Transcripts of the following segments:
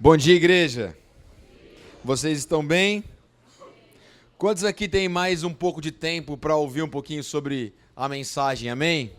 Bom dia, igreja. Vocês estão bem? Quantos aqui têm mais um pouco de tempo para ouvir um pouquinho sobre a mensagem? Amém?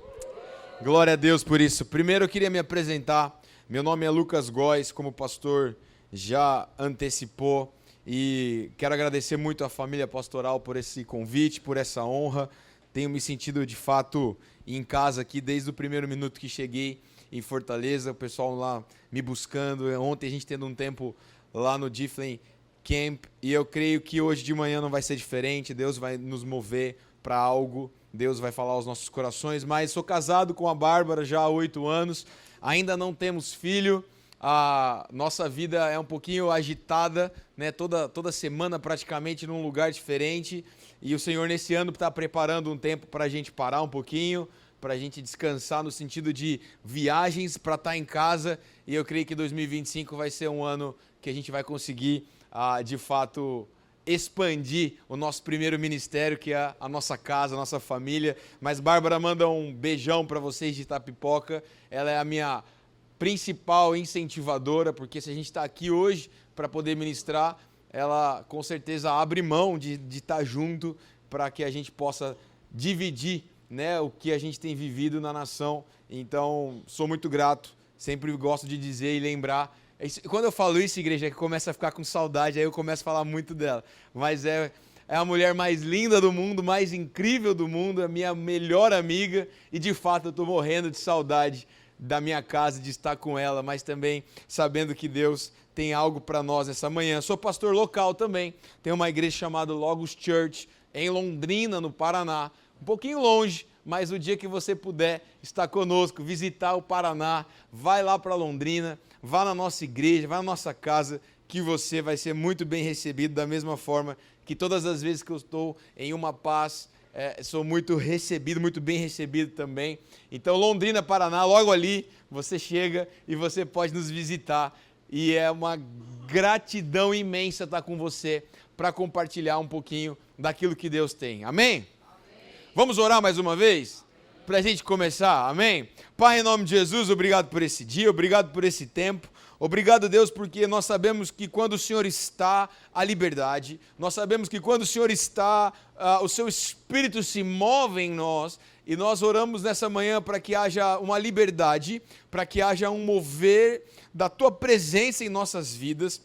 Glória a Deus por isso. Primeiro eu queria me apresentar. Meu nome é Lucas Góes, como o pastor já antecipou. E quero agradecer muito à família pastoral por esse convite, por essa honra. Tenho me sentido de fato em casa aqui desde o primeiro minuto que cheguei em Fortaleza, o pessoal lá me buscando. Ontem a gente tendo um tempo lá no Difflin Camp e eu creio que hoje de manhã não vai ser diferente. Deus vai nos mover para algo, Deus vai falar aos nossos corações. Mas sou casado com a Bárbara já há 8 anos, ainda não temos filho. A nossa vida é um pouquinho agitada, né? Toda semana praticamente num lugar diferente, e o Senhor nesse ano está preparando um tempo para a gente parar um pouquinho, para a gente descansar no sentido de viagens, para estar em casa, e eu creio que 2025 vai ser um ano que a gente vai conseguir, de fato, expandir o nosso primeiro ministério, que é a nossa casa, a nossa família. Mas Bárbara manda um beijão para vocês de Itapipoca, ela é a minha principal incentivadora, porque se a gente está aqui hoje para poder ministrar, ela com certeza abre mão de estar junto para que a gente possa dividir, né, o que a gente tem vivido na nação. Então, sou muito grato, sempre gosto de dizer e lembrar. Quando eu falo isso, igreja, é que começa a ficar com saudade, aí eu começo a falar muito dela. Mas é a mulher mais linda do mundo, mais incrível do mundo, a minha melhor amiga, e de fato eu estou morrendo de saudade da minha casa, de estar com ela, mas também sabendo que Deus tem algo para nós essa manhã. Sou pastor local também, tem uma igreja chamada Logos Church, em Londrina, no Paraná, um pouquinho longe, mas o dia que você puder estar conosco, visitar o Paraná, vai lá para Londrina, vá na nossa igreja, vá na nossa casa, que você vai ser muito bem recebido, da mesma forma que todas as vezes que eu estou em uma paz, sou muito recebido, muito bem recebido também. Então, Londrina, Paraná, logo ali, você chega e você pode nos visitar. E é uma gratidão imensa estar com você para compartilhar um pouquinho daquilo que Deus tem. Amém? Vamos orar mais uma vez? Para a gente começar, amém? Pai, em nome de Jesus, obrigado por esse dia, obrigado por esse tempo. Obrigado, Deus, porque nós sabemos que quando o Senhor está, há liberdade. Nós sabemos que quando o Senhor está, o seu Espírito se move em nós. E nós oramos nessa manhã para que haja uma liberdade, para que haja um mover da Tua presença em nossas vidas,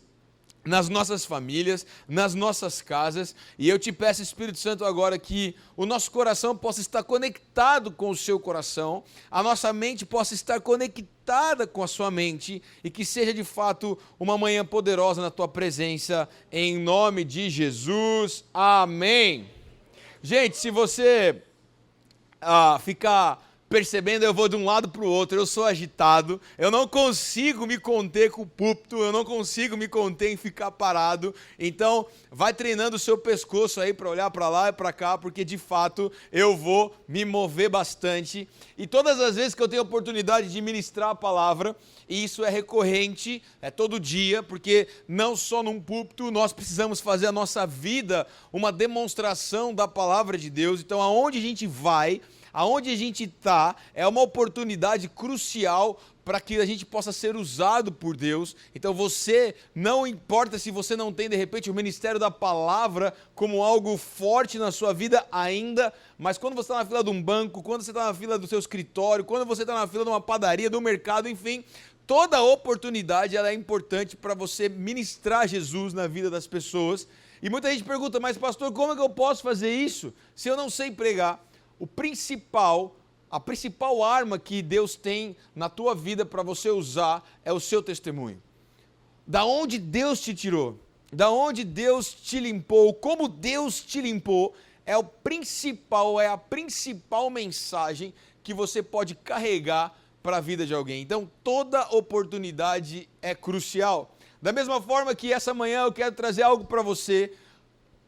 nas nossas famílias, nas nossas casas. E eu te peço, Espírito Santo, agora que o nosso coração possa estar conectado com o seu coração, a nossa mente possa estar conectada com a sua mente, e que seja de fato uma manhã poderosa na tua presença, em nome de Jesus, amém. Gente, se você ficar percebendo, eu vou de um lado para o outro, eu sou agitado, eu não consigo me conter com o púlpito, eu não consigo me conter em ficar parado. Então vai treinando o seu pescoço aí para olhar para lá e para cá, porque de fato eu vou me mover bastante. E todas as vezes que eu tenho a oportunidade de ministrar a palavra, e isso é recorrente, é todo dia, porque não só num púlpito nós precisamos fazer a nossa vida uma demonstração da palavra de Deus. Então aonde a gente vai, aonde a gente está, é uma oportunidade crucial para que a gente possa ser usado por Deus. Então você, não importa se você não tem de repente o ministério da palavra como algo forte na sua vida ainda, mas quando você está na fila de um banco, quando você está na fila do seu escritório, quando você está na fila de uma padaria, do mercado, enfim, toda oportunidade ela é importante para você ministrar Jesus na vida das pessoas. E muita gente pergunta, mas pastor, como é que eu posso fazer isso se eu não sei pregar? A principal arma que Deus tem na tua vida para você usar é o seu testemunho. Da onde Deus te tirou, da onde Deus te limpou, como Deus te limpou, é a principal mensagem que você pode carregar para a vida de alguém. Então, toda oportunidade é crucial. Da mesma forma que essa manhã eu quero trazer algo para você,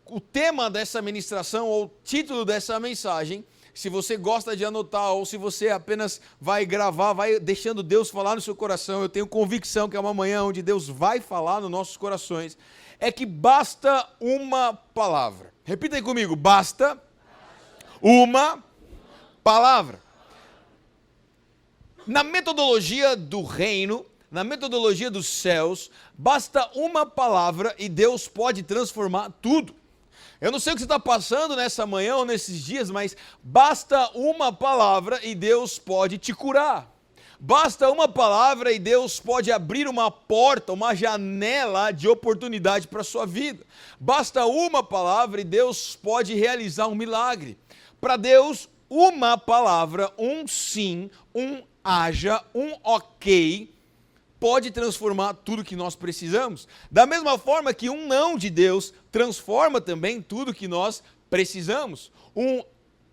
o tema dessa ministração, ou o título dessa mensagem, se você gosta de anotar ou se você apenas vai gravar, vai deixando Deus falar no seu coração, eu tenho convicção que é uma manhã onde Deus vai falar nos nossos corações, é que basta uma palavra. Repita aí comigo, basta uma palavra. Na metodologia do reino, na metodologia dos céus, basta uma palavra e Deus pode transformar tudo. Eu não sei o que você está passando nessa manhã ou nesses dias, mas basta uma palavra e Deus pode te curar. Basta uma palavra e Deus pode abrir uma porta, uma janela de oportunidade para a sua vida. Basta uma palavra e Deus pode realizar um milagre. Para Deus, uma palavra, um sim, um haja, um ok, pode transformar tudo que nós precisamos. Da mesma forma que um não de Deus transforma também tudo que nós precisamos. Um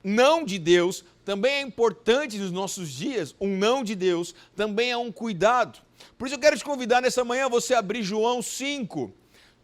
não de Deus também é importante nos nossos dias. Um não de Deus também é um cuidado. Por isso eu quero te convidar nessa manhã a você abrir João 5.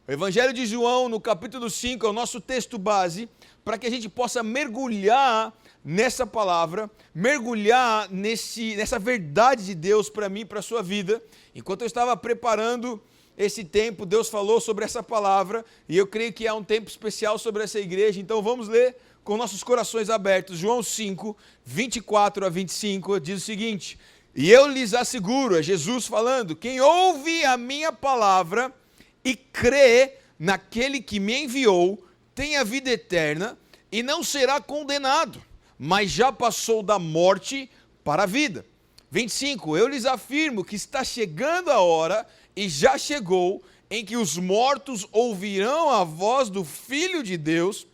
O Evangelho de João, no capítulo 5, é o nosso texto base, para que a gente possa mergulhar nessa palavra, mergulhar nessa verdade de Deus para mim e para a sua vida. Enquanto eu estava preparando esse tempo, Deus falou sobre essa palavra, e eu creio que é um tempo especial sobre essa igreja, então vamos ler com nossos corações abertos. João 5, 24 a 25, diz o seguinte: e eu lhes asseguro, é Jesus falando, quem ouve a minha palavra e crê naquele que me enviou, tem a vida eterna e não será condenado, mas já passou da morte para a vida. 25, eu lhes afirmo que está chegando a hora, e já chegou, em que os mortos ouvirão a voz do Filho de Deus,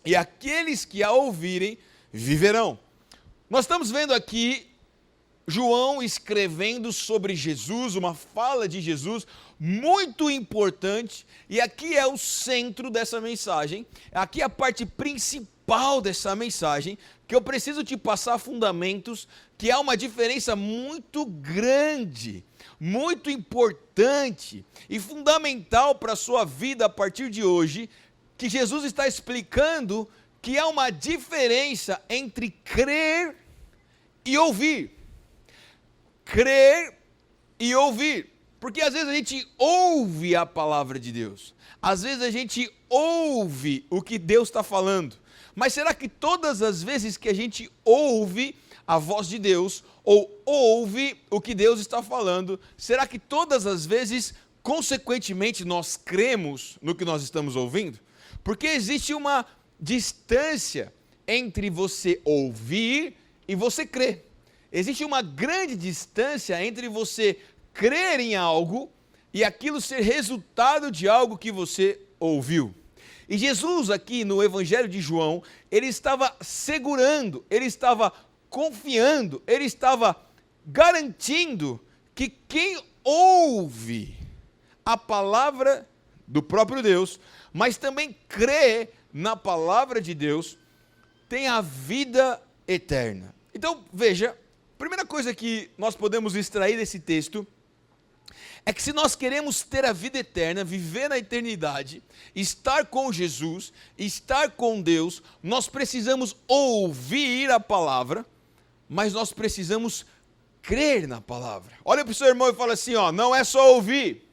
e aqueles que a ouvirem viverão. Nós estamos vendo aqui João escrevendo sobre Jesus, uma fala de Jesus muito importante, e aqui é o centro dessa mensagem, aqui é a parte principal dessa mensagem, que eu preciso te passar fundamentos, que há uma diferença muito grande, muito importante e fundamental para a sua vida a partir de hoje, que Jesus está explicando que há uma diferença entre crer e ouvir. Crer e ouvir. Porque às vezes a gente ouve a palavra de Deus. Às vezes a gente ouve o que Deus está falando. Mas será que todas as vezes que a gente ouve a voz de Deus, ou ouve o que Deus está falando, será que todas as vezes, consequentemente, nós cremos no que nós estamos ouvindo? Porque existe uma distância entre você ouvir e você crer. Existe uma grande distância entre você crer em algo e aquilo ser resultado de algo que você ouviu. E Jesus aqui no Evangelho de João, ele estava segurando, ele estava confiando, ele estava garantindo que quem ouve a palavra do próprio Deus, mas também crê na palavra de Deus, tem a vida eterna. Então, veja, a primeira coisa que nós podemos extrair desse texto é que se nós queremos ter a vida eterna, viver na eternidade, estar com Jesus, estar com Deus, nós precisamos ouvir a palavra, mas nós precisamos crer na palavra. Olha para o seu irmão e fala assim, ó, não é só ouvir,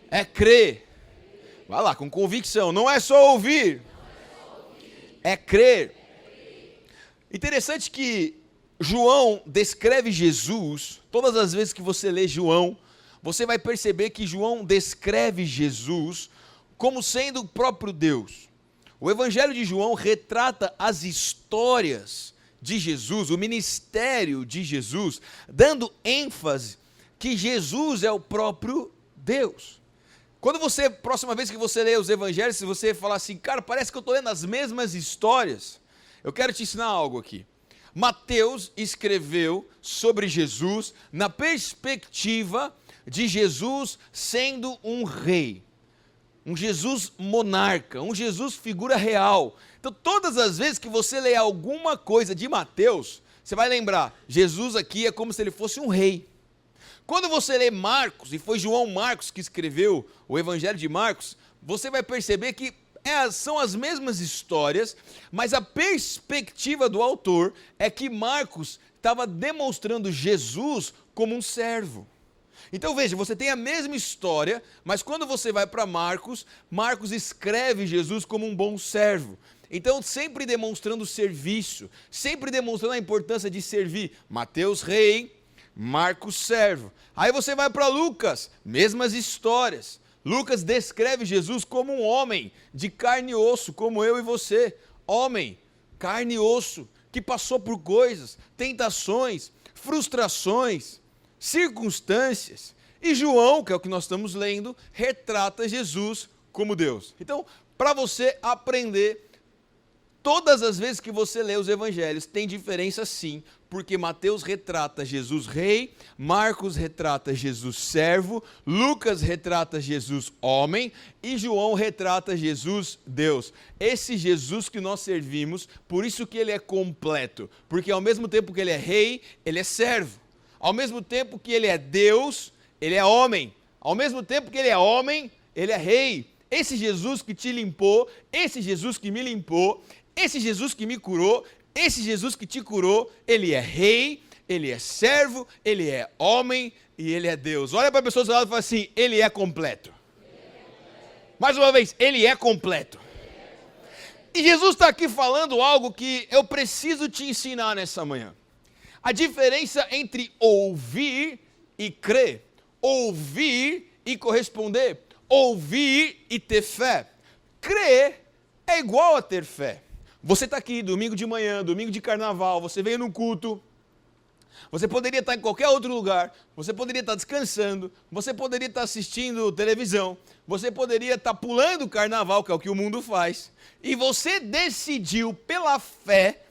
é crer. Vai lá, com convicção, não é só ouvir, é crer. Interessante que João descreve Jesus, todas as vezes que você lê João, você vai perceber que João descreve Jesus como sendo o próprio Deus. O Evangelho de João retrata as histórias de Jesus, o ministério de Jesus, dando ênfase que Jesus é o próprio Deus. Quando você, próxima vez que você lê os Evangelhos, se você falar assim, cara, parece que eu estou lendo as mesmas histórias, eu quero te ensinar algo aqui. Mateus escreveu sobre Jesus na perspectiva de Jesus sendo um rei, um Jesus monarca, um Jesus figura real. Então todas as vezes que você lê alguma coisa de Mateus, você vai lembrar, Jesus aqui é como se ele fosse um rei. Quando você lê Marcos, e foi João Marcos que escreveu o Evangelho de Marcos, você vai perceber que são as mesmas histórias, mas a perspectiva do autor é que Marcos estava demonstrando Jesus como um servo. Então veja, você tem a mesma história, mas quando você vai para Marcos, Marcos escreve Jesus como um bom servo. Então sempre demonstrando serviço, sempre demonstrando a importância de servir. Mateus rei, Marcos, servo. Aí você vai para Lucas, mesmas histórias. Lucas descreve Jesus como um homem de carne e osso, como eu e você. Homem, carne e osso, que passou por coisas, tentações, frustrações, circunstâncias. E João, que é o que nós estamos lendo, retrata Jesus como Deus. Então, para você aprender, todas as vezes que você lê os evangelhos, tem diferença sim, porque Mateus retrata Jesus rei, Marcos retrata Jesus servo, Lucas retrata Jesus homem e João retrata Jesus Deus. Esse Jesus que nós servimos, por isso que ele é completo, porque ao mesmo tempo que ele é rei, ele é servo. Ao mesmo tempo que ele é Deus, ele é homem. Ao mesmo tempo que ele é homem, ele é rei. Esse Jesus que te limpou, esse Jesus que me limpou, esse Jesus que me curou, esse Jesus que te curou, ele é rei, ele é servo, ele é homem e ele é Deus. Olha para a pessoa do seu lado e fala assim, ele é completo. Mais uma vez, ele é completo. E Jesus está aqui falando algo que eu preciso te ensinar nessa manhã. A diferença entre ouvir e crer, ouvir e corresponder, ouvir e ter fé. Crer é igual a ter fé. Você está aqui domingo de manhã, domingo de carnaval, você veio num culto, você poderia estar em qualquer outro lugar, você poderia estar descansando, você poderia estar assistindo televisão, você poderia estar pulando o carnaval, que é o que o mundo faz, e você decidiu pela fé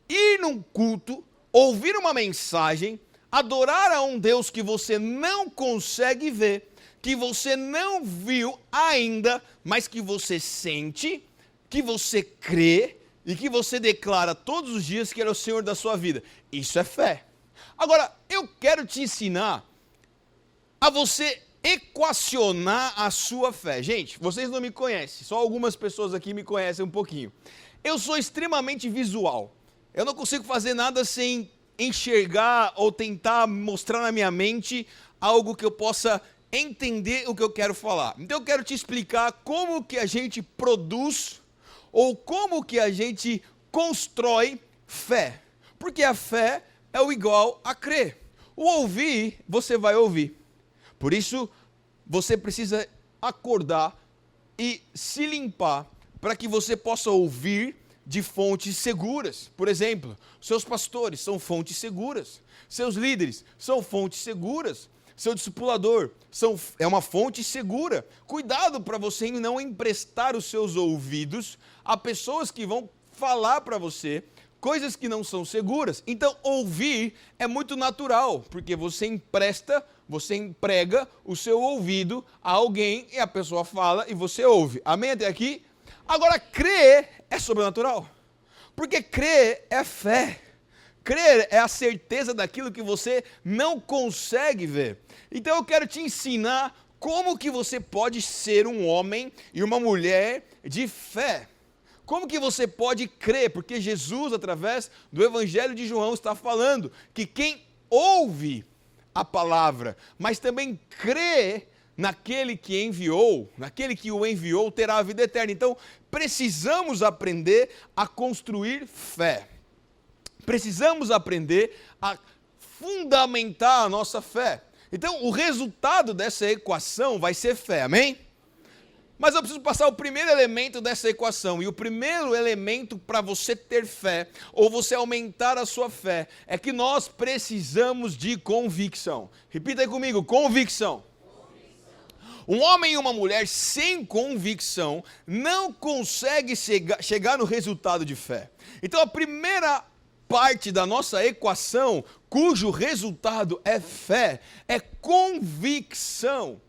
ir num culto, ouvir uma mensagem, adorar a um Deus que você não consegue ver, que você não viu ainda, mas que você sente, que você crê e que você declara todos os dias que Ele é o Senhor da sua vida. Isso é fé. Agora, eu quero te ensinar a você equacionar a sua fé. Gente, vocês não me conhecem, só algumas pessoas aqui me conhecem um pouquinho. Eu sou extremamente visual. Eu não consigo fazer nada sem enxergar ou tentar mostrar na minha mente algo que eu possa entender o que eu quero falar. Então eu quero te explicar como que a gente produz ou como que a gente constrói fé. Porque a fé é o igual a crer. O ouvir, você vai ouvir. Por isso, você precisa acordar e se limpar para que você possa ouvir de fontes seguras. Por exemplo, seus pastores são fontes seguras. Seus líderes são fontes seguras. Seu discipulador é uma fonte segura. Cuidado para você não emprestar os seus ouvidos a pessoas que vão falar para você coisas que não são seguras. Então, ouvir é muito natural, porque você emprega o seu ouvido a alguém e a pessoa fala e você ouve. Amém até aqui? Agora, crer é sobrenatural, porque crer é fé. Crer é a certeza daquilo que você não consegue ver. Então eu quero te ensinar como que você pode ser um homem e uma mulher de fé. Como que você pode crer? Porque Jesus, através do Evangelho de João, está falando que quem ouve a palavra, mas também crê naquele que enviou, naquele que o enviou, terá a vida eterna. Então, precisamos aprender a construir fé. Precisamos aprender a fundamentar a nossa fé. Então, o resultado dessa equação vai ser fé, amém? Mas eu preciso passar o primeiro elemento dessa equação. E o primeiro elemento para você ter fé, ou você aumentar a sua fé, é que nós precisamos de convicção. Repita aí comigo, convicção. Um homem e uma mulher sem convicção não consegue chegar no resultado de fé. Então, a primeira parte da nossa equação, cujo resultado é fé, é convicção.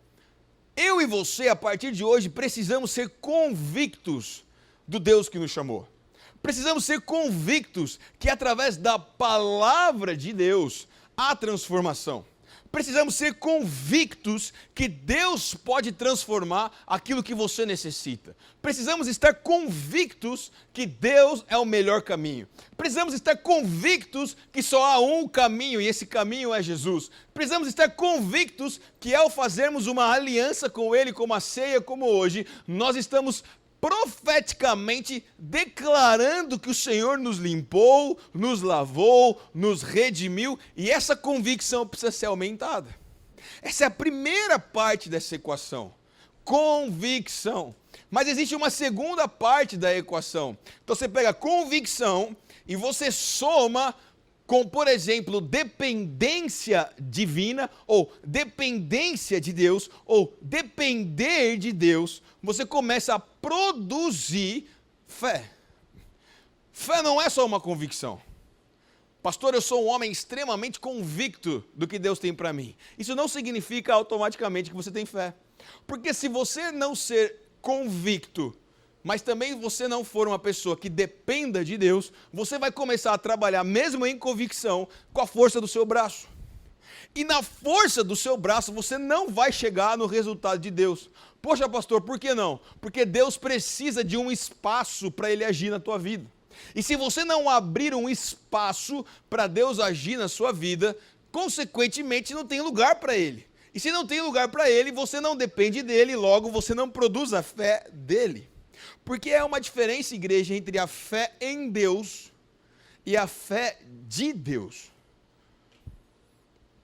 Eu e você, a partir de hoje, precisamos ser convictos do Deus que nos chamou. Precisamos ser convictos que através da palavra de Deus há transformação. Precisamos ser convictos que Deus pode transformar aquilo que você necessita. Precisamos estar convictos que Deus é o melhor caminho. Precisamos estar convictos que só há um caminho e esse caminho é Jesus. Precisamos estar convictos que ao fazermos uma aliança com Ele, como a ceia, como hoje, nós estamos profeticamente declarando que o Senhor nos limpou, nos lavou, nos redimiu, e essa convicção precisa ser aumentada. Essa é a primeira parte dessa equação, convicção. Mas existe uma segunda parte da equação. Então você pega convicção e você soma com, por exemplo, dependência divina, ou dependência de Deus, ou depender de Deus, você começa a produzir fé. Fé não é só uma convicção. Pastor, eu sou um homem extremamente convicto do que Deus tem para mim. Isso não significa automaticamente que você tem fé. Porque se você não ser convicto, mas também você não for uma pessoa que dependa de Deus, você vai começar a trabalhar, mesmo em convicção, com a força do seu braço. E na força do seu braço, você não vai chegar no resultado de Deus. Poxa, pastor, por que não? Porque Deus precisa de um espaço para Ele agir na tua vida. E se você não abrir um espaço para Deus agir na sua vida, consequentemente não tem lugar para Ele. E se não tem lugar para Ele, você não depende dEle, logo você não produz a fé dEle. Porque é uma diferença, igreja, entre a fé em Deus e a fé de Deus.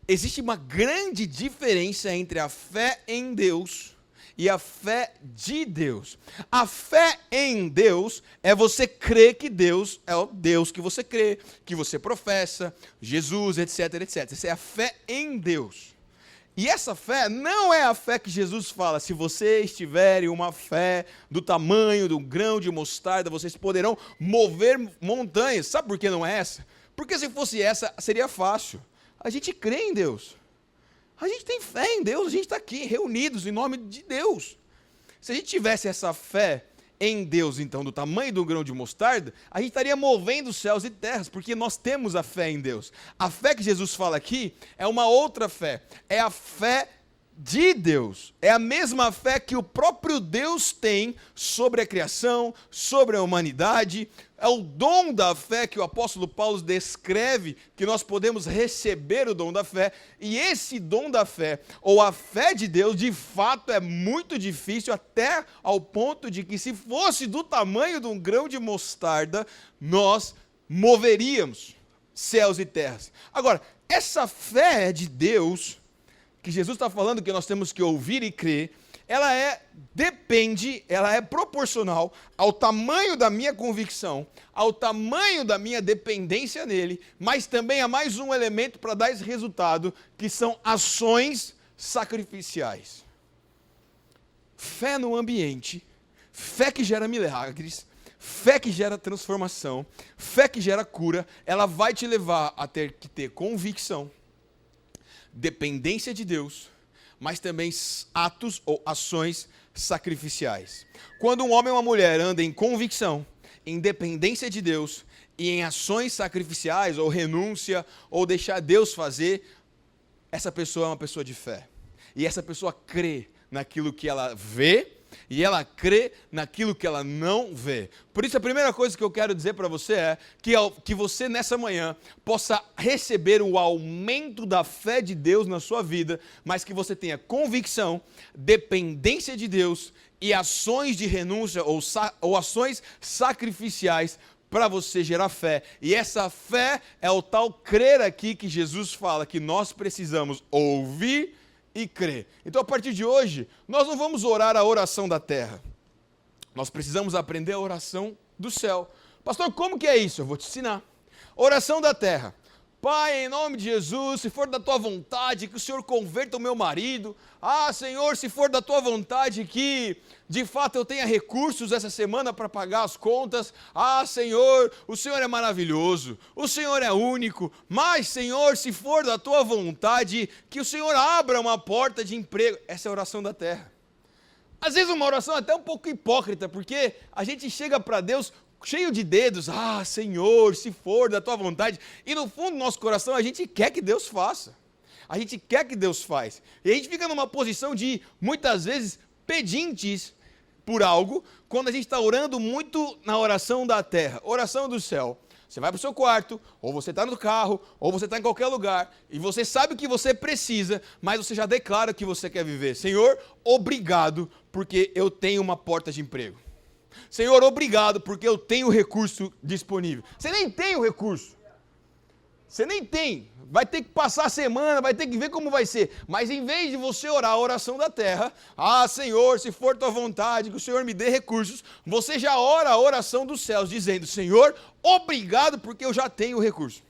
Existe uma grande diferença entre a fé em Deus e a fé de Deus. A fé em Deus é você crer que Deus é o Deus que você crê, que você professa, Jesus, etc, etc. Essa é a fé em Deus. E essa fé não é a fé que Jesus fala, se vocês tiverem uma fé do tamanho de um grão de mostarda, vocês poderão mover montanhas. Sabe por que não é essa? Porque se fosse essa, seria fácil. A gente crê em Deus. A gente tem fé em Deus, a gente está aqui reunidos em nome de Deus. Se a gente tivesse essa fé em Deus, então, do tamanho de um grão de mostarda, a gente estaria movendo céus e terras, porque nós temos a fé em Deus. A fé que Jesus fala aqui é uma outra fé, é a fé de Deus. É a mesma fé que o próprio Deus tem sobre a criação, sobre a humanidade. É o dom da fé que o apóstolo Paulo descreve, que nós podemos receber o dom da fé. E esse dom da fé, ou a fé de Deus, de fato é muito difícil, até ao ponto de que se fosse do tamanho de um grão de mostarda, nós moveríamos céus e terras. Agora, essa fé de Deus que Jesus está falando que nós temos que ouvir e crer, ela é proporcional ao tamanho da minha convicção, ao tamanho da minha dependência nele, mas também há mais um elemento para dar esse resultado, que são ações sacrificiais. Fé no ambiente, fé que gera milagres, fé que gera transformação, fé que gera cura, ela vai te levar a ter que ter convicção, dependência de Deus, mas também atos ou ações sacrificiais. Quando um homem ou uma mulher anda em convicção, em dependência de Deus e em ações sacrificiais ou renúncia ou deixar Deus fazer, essa pessoa é uma pessoa de fé. E essa pessoa crê naquilo que ela vê e ela crê naquilo que ela não vê. Por isso a primeira coisa que eu quero dizer para você é que você nessa manhã possa receber o aumento da fé de Deus na sua vida, mas que você tenha convicção, dependência de Deus e ações de renúncia ou ações sacrificiais para você gerar fé. E essa fé é o tal crer aqui que Jesus fala que nós precisamos ouvir e crer. Então, a partir de hoje, nós não vamos orar a oração da terra. Nós precisamos aprender a oração do céu. Pastor, como que é isso? Eu vou te ensinar. Oração da terra. Pai, em nome de Jesus, se for da tua vontade, que o Senhor converta o meu marido. Ah, Senhor, se for da tua vontade que, de fato, eu tenha recursos essa semana para pagar as contas. Ah, Senhor, o Senhor é maravilhoso, o Senhor é único. Mas, Senhor, se for da tua vontade, que o Senhor abra uma porta de emprego. Essa é a oração da terra. Às vezes uma oração até um pouco hipócrita, porque a gente chega para Deus cheio de dedos, ah, Senhor, se for da tua vontade, e no fundo do nosso coração a gente quer que Deus faça, a gente quer que Deus faz, e a gente fica numa posição de, muitas vezes, pedintes por algo, quando a gente está orando muito na oração da terra, oração do céu. Você vai para o seu quarto, ou você está no carro, ou você está em qualquer lugar, e você sabe o que você precisa, mas você já declara o que você quer viver. Senhor, obrigado, porque eu tenho uma porta de emprego. Senhor, obrigado porque eu tenho recurso disponível. Você nem tem o recurso. Você nem tem. Vai ter que passar a semana, vai ter que ver como vai ser. Mas em vez de você orar a oração da terra, Senhor, se for tua vontade, que o Senhor me dê recursos, você já ora a oração dos céus, dizendo, Senhor, obrigado porque eu já tenho o recurso.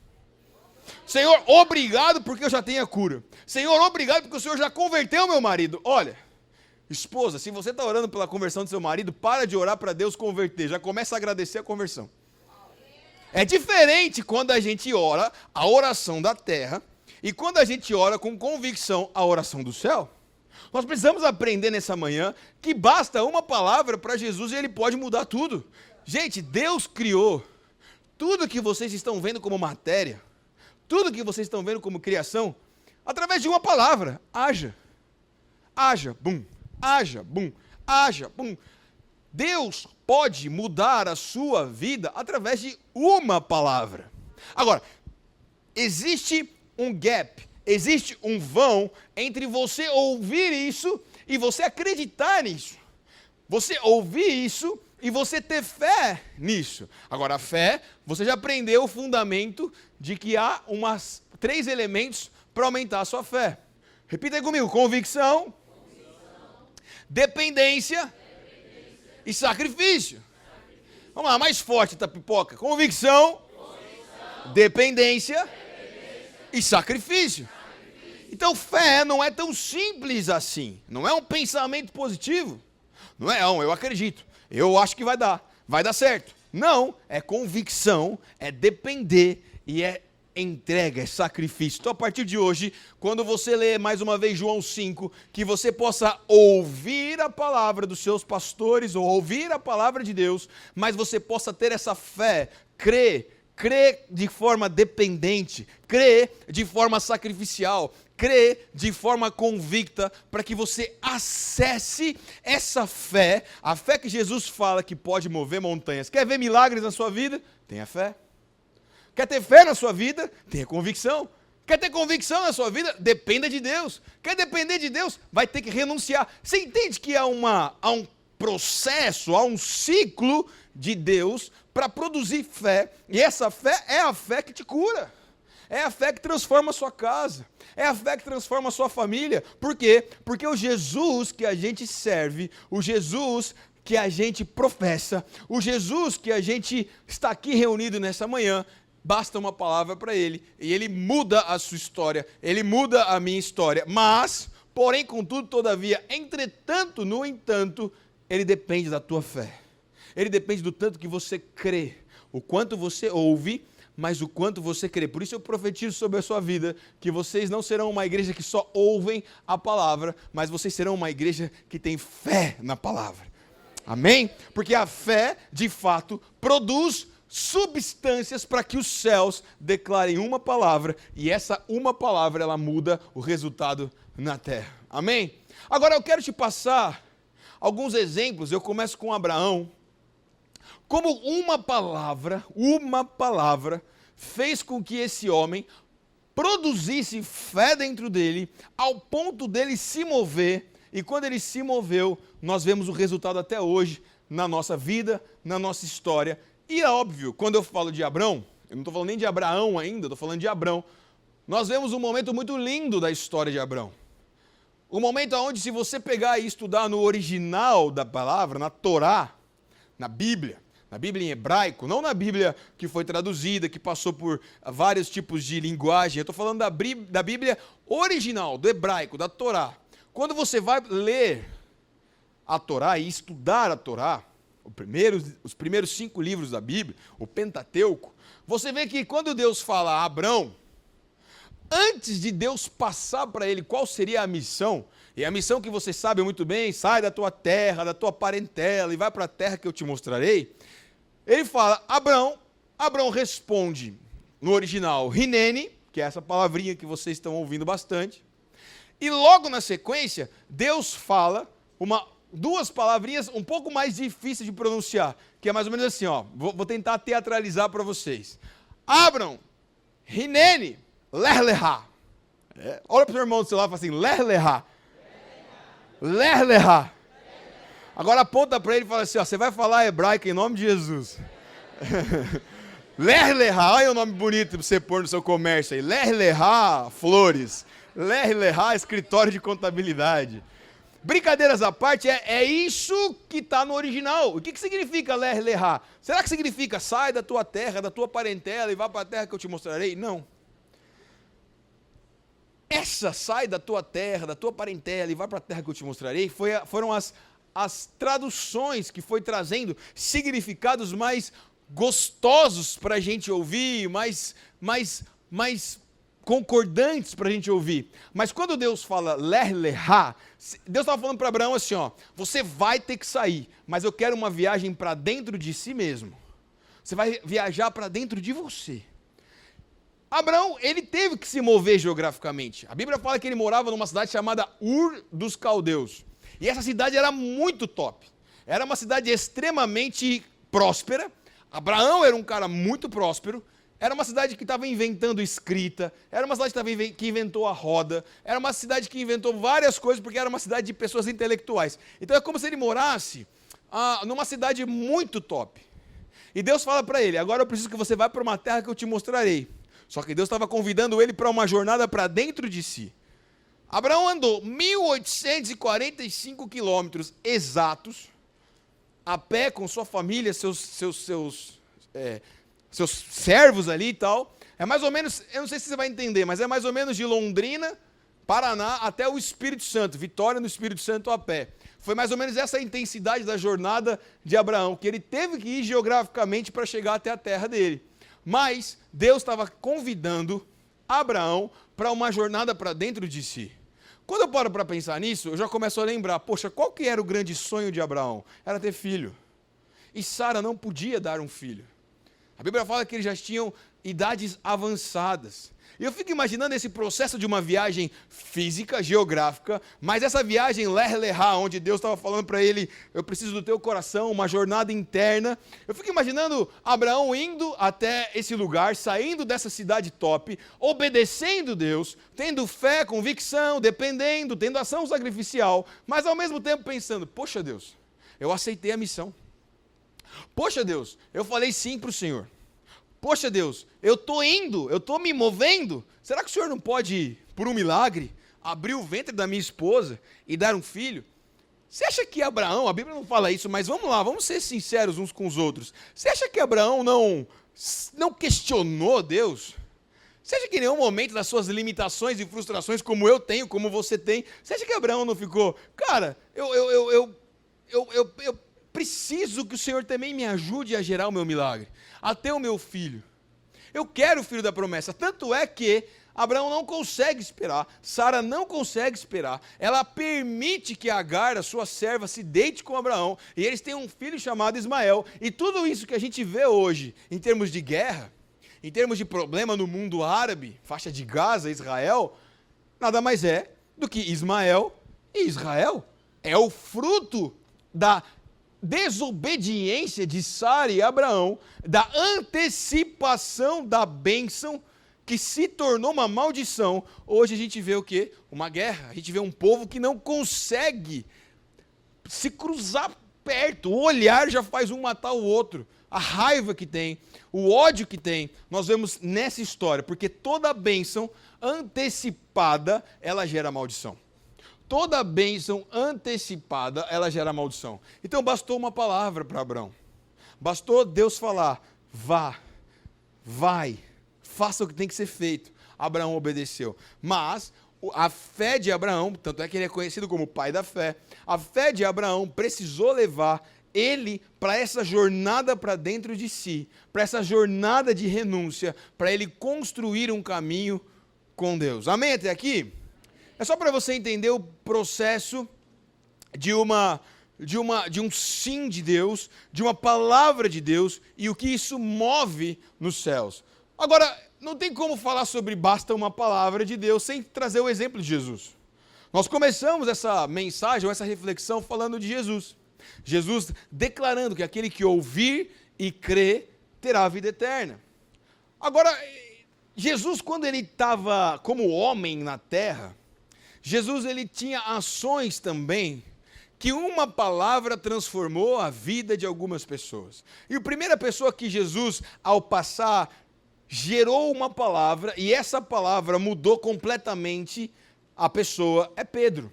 Senhor, obrigado porque eu já tenho a cura. Senhor, obrigado porque o Senhor já converteu meu marido. Olha, esposa, se você está orando pela conversão do seu marido, para de orar para Deus converter, já começa a agradecer a conversão. É diferente quando a gente ora a oração da terra e quando a gente ora com convicção a oração do céu. Nós precisamos aprender nessa manhã que basta uma palavra para Jesus e ele pode mudar tudo. Gente, Deus criou tudo que vocês estão vendo como matéria, tudo que vocês estão vendo como criação, através de uma palavra, haja. Haja, bum, haja, bum, haja, bum. Deus pode mudar a sua vida através de uma palavra. Agora, existe um gap, existe um vão entre você ouvir isso e você acreditar nisso. Você ouvir isso e você ter fé nisso. Agora, a fé, você já aprendeu o fundamento de que há 3 elementos para aumentar a sua fé. Repita aí comigo, convicção, dependência e sacrifício. Vamos lá, mais forte, tá, pipoca? Convicção, dependência e sacrifício. Então, fé não é tão simples assim. Não é um pensamento positivo. Não é, não, eu acredito. Eu acho que vai dar certo. Não, é convicção, é depender e é entrega, é sacrifício. Então, a partir de hoje, quando você lê mais uma vez João 5, que você possa ouvir a palavra dos seus pastores ou ouvir a palavra de Deus, mas você possa ter essa fé, crer de forma dependente, crer de forma sacrificial, crer de forma convicta, para que você acesse essa fé, a fé que Jesus fala que pode mover montanhas. Quer ver milagres na sua vida? Tenha fé. Quer ter fé na sua vida? Tenha convicção. Quer ter convicção na sua vida? Dependa de Deus. Quer depender de Deus? Vai ter que renunciar. Você entende que há um processo, há um ciclo de Deus para produzir fé. E essa fé é a fé que te cura. É a fé que transforma a sua casa. É a fé que transforma a sua família. Por quê? Porque o Jesus que a gente serve, o Jesus que a gente professa, o Jesus que a gente está aqui reunido nessa manhã, basta uma palavra para ele, e ele muda a sua história, ele muda a minha história, mas, porém, contudo, todavia, entretanto, no entanto, ele depende da tua fé, ele depende do tanto que você crê, o quanto você ouve, mas o quanto você crê. Por isso eu profetizo sobre a sua vida, que vocês não serão uma igreja que só ouvem a palavra, mas vocês serão uma igreja que tem fé na palavra, amém? Porque a fé, de fato, produz substâncias para que os céus declarem uma palavra, e essa uma palavra, ela muda o resultado na terra, amém? Agora eu quero te passar alguns exemplos. Eu começo com Abraão. Como uma palavra fez com que esse homem produzisse fé dentro dele, ao ponto dele se mover, e quando ele se moveu, nós vemos o resultado até hoje, na nossa vida, na nossa história. E é óbvio, quando eu falo de Abrão, eu não estou falando nem de Abraão ainda, estou falando de Abrão. Nós vemos um momento muito lindo da história de Abrão. Um momento onde, se você pegar e estudar no original da palavra, na Torá, na Bíblia em hebraico, não na Bíblia que foi traduzida, que passou por vários tipos de linguagem, eu estou falando da Bíblia original, do hebraico, da Torá. Quando você vai ler a Torá e estudar a Torá, os primeiros 5 livros da Bíblia, o Pentateuco, você vê que quando Deus fala a Abrão, antes de Deus passar para ele qual seria a missão, e a missão que você sabe muito bem, sai da tua terra, da tua parentela e vai para a terra que eu te mostrarei, ele fala, Abrão responde no original, Hineni, que é essa palavrinha que vocês estão ouvindo bastante, e logo na sequência, Deus fala 2 palavrinhas um pouco mais difíceis de pronunciar, que é mais ou menos assim, ó, vou tentar teatralizar para vocês. Abrão, Hineni, Lerleha. Olha para o seu irmão do celular e fala assim, Lerleha. Lerleha. Agora aponta para ele e fala assim, ó, você vai falar hebraico em nome de Jesus. Ler Lerá, olha o nome bonito para você pôr no seu comércio aí. Ler Lerá, flores. Ler Lerá, escritório de contabilidade. Brincadeiras à parte, é isso que está no original. O que significa Ler Lerá? Será que significa sai da tua terra, da tua parentela e vá para a terra que eu te mostrarei? Não. Essa sai da tua terra, da tua parentela e vai para a terra que eu te mostrarei, foram as traduções que foi trazendo significados mais gostosos para a gente ouvir, mais concordantes para a gente ouvir. Mas quando Deus fala Ler Lerá, Deus estava falando para Abraão assim, ó, você vai ter que sair, mas eu quero uma viagem para dentro de si mesmo. Você vai viajar para dentro de você. Abraão, ele teve que se mover geograficamente. A Bíblia fala que ele morava numa cidade chamada Ur dos Caldeus. E essa cidade era muito top. Era uma cidade extremamente próspera. Abraão era um cara muito próspero. Era uma cidade que estava inventando escrita. Era uma cidade que inventou a roda. Era uma cidade que inventou várias coisas, porque era uma cidade de pessoas intelectuais. Então é como se ele morasse numa cidade muito top. E Deus fala para ele, agora eu preciso que você vá para uma terra que eu te mostrarei. Só que Deus estava convidando ele para uma jornada para dentro de si. Abraão andou 1.845 quilômetros exatos, a pé com sua família, seus servos ali e tal. É mais ou menos, eu não sei se você vai entender, mas é mais ou menos de Londrina, Paraná, até o Espírito Santo, Vitória no Espírito Santo a pé. Foi mais ou menos essa a intensidade da jornada de Abraão, que ele teve que ir geograficamente para chegar até a terra dele. Mas Deus estava convidando Abraão para uma jornada para dentro de si. Quando eu paro para pensar nisso, eu já começo a lembrar, poxa, qual que era o grande sonho de Abraão? Era ter filho. E Sara não podia dar um filho. A Bíblia fala que eles já tinham idades avançadas. E eu fico imaginando esse processo de uma viagem física, geográfica, mas essa viagem Ler Lerá, onde Deus estava falando para ele, eu preciso do teu coração, uma jornada interna. Eu fico imaginando Abraão indo até esse lugar, saindo dessa cidade top, obedecendo Deus, tendo fé, convicção, dependendo, tendo ação sacrificial, mas ao mesmo tempo pensando, poxa Deus, eu aceitei a missão. Poxa Deus, eu falei sim para o Senhor. Poxa Deus, eu estou indo, eu estou me movendo. Será que o Senhor não pode, por um milagre, abrir o ventre da minha esposa e dar um filho? Você acha que Abraão, a Bíblia não fala isso, mas vamos lá, vamos ser sinceros uns com os outros. Você acha que Abraão não questionou Deus? Você acha que em nenhum momento das suas limitações e frustrações, como eu tenho, como você tem, você acha que Abraão não ficou, cara, eu preciso que o Senhor também me ajude a gerar o meu milagre, a ter o meu filho. Eu quero o filho da promessa. Tanto é que Abraão não consegue esperar, Sara não consegue esperar, ela permite que Agar, a sua serva, se deite com Abraão, e eles têm um filho chamado Ismael, e tudo isso que a gente vê hoje, em termos de guerra, em termos de problema no mundo árabe, faixa de Gaza, Israel, nada mais é do que Ismael e Israel. É o fruto da desobediência de Sara e Abraão, da antecipação da bênção que se tornou uma maldição. Hoje a gente vê o quê? Uma guerra. A gente vê um povo que não consegue se cruzar perto. O olhar já faz um matar o outro. A raiva que tem, o ódio que tem, nós vemos nessa história, porque toda bênção antecipada, ela gera maldição. Toda bênção antecipada, ela gera maldição. Então bastou uma palavra para Abraão. Bastou Deus falar, vá, vai, faça o que tem que ser feito. Abraão obedeceu. Mas a fé de Abraão, tanto é que ele é conhecido como o pai da fé, a fé de Abraão precisou levar ele para essa jornada para dentro de si, para essa jornada de renúncia, para ele construir um caminho com Deus. Amém até aqui? É só para você entender o processo de um sim de Deus, de uma palavra de Deus e o que isso move nos céus. Agora, não tem como falar sobre basta uma palavra de Deus sem trazer o exemplo de Jesus. Nós começamos essa mensagem, ou essa reflexão falando de Jesus. Jesus declarando que aquele que ouvir e crer terá a vida eterna. Agora, Jesus, quando ele estava como homem na terra, Jesus ele tinha ações também que uma palavra transformou a vida de algumas pessoas. E a primeira pessoa que Jesus, ao passar, gerou uma palavra, e essa palavra mudou completamente a pessoa, é Pedro.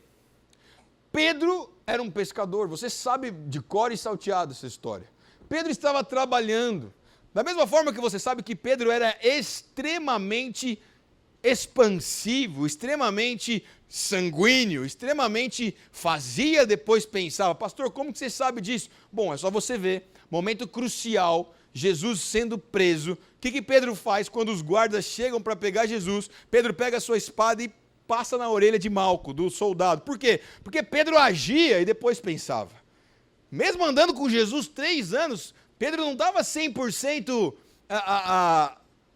Pedro era um pescador, você sabe de cor e salteado essa história. Pedro estava trabalhando, da mesma forma que você sabe que Pedro era extremamente expansivo, extremamente sanguíneo, extremamente fazia, depois pensava. Pastor, como que você sabe disso? Bom, é só você ver, momento crucial, Jesus sendo preso, o que Pedro faz quando os guardas chegam para pegar Jesus? Pedro pega a sua espada e passa na orelha de Malco, do soldado. Por quê? Porque Pedro agia e depois pensava. Mesmo andando com Jesus 3 anos, Pedro não estava 100%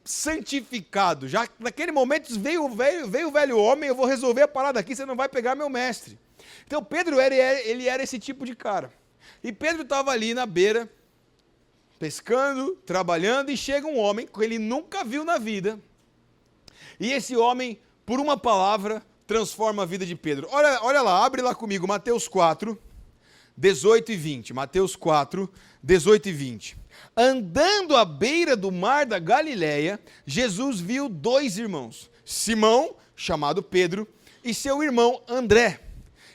santificado. Já naquele momento veio o velho homem, eu vou resolver a parada aqui, você não vai pegar meu mestre. Então Pedro ele era esse tipo de cara. E Pedro estava ali na beira, pescando, trabalhando, e chega um homem que ele nunca viu na vida. E esse homem, por uma palavra, transforma a vida de Pedro. Olha lá, abre lá comigo, Mateus 4, 18 e 20. Mateus 4, 18 e 20. Andando à beira do mar da Galileia, Jesus viu 2 irmãos, Simão, chamado Pedro, e seu irmão André.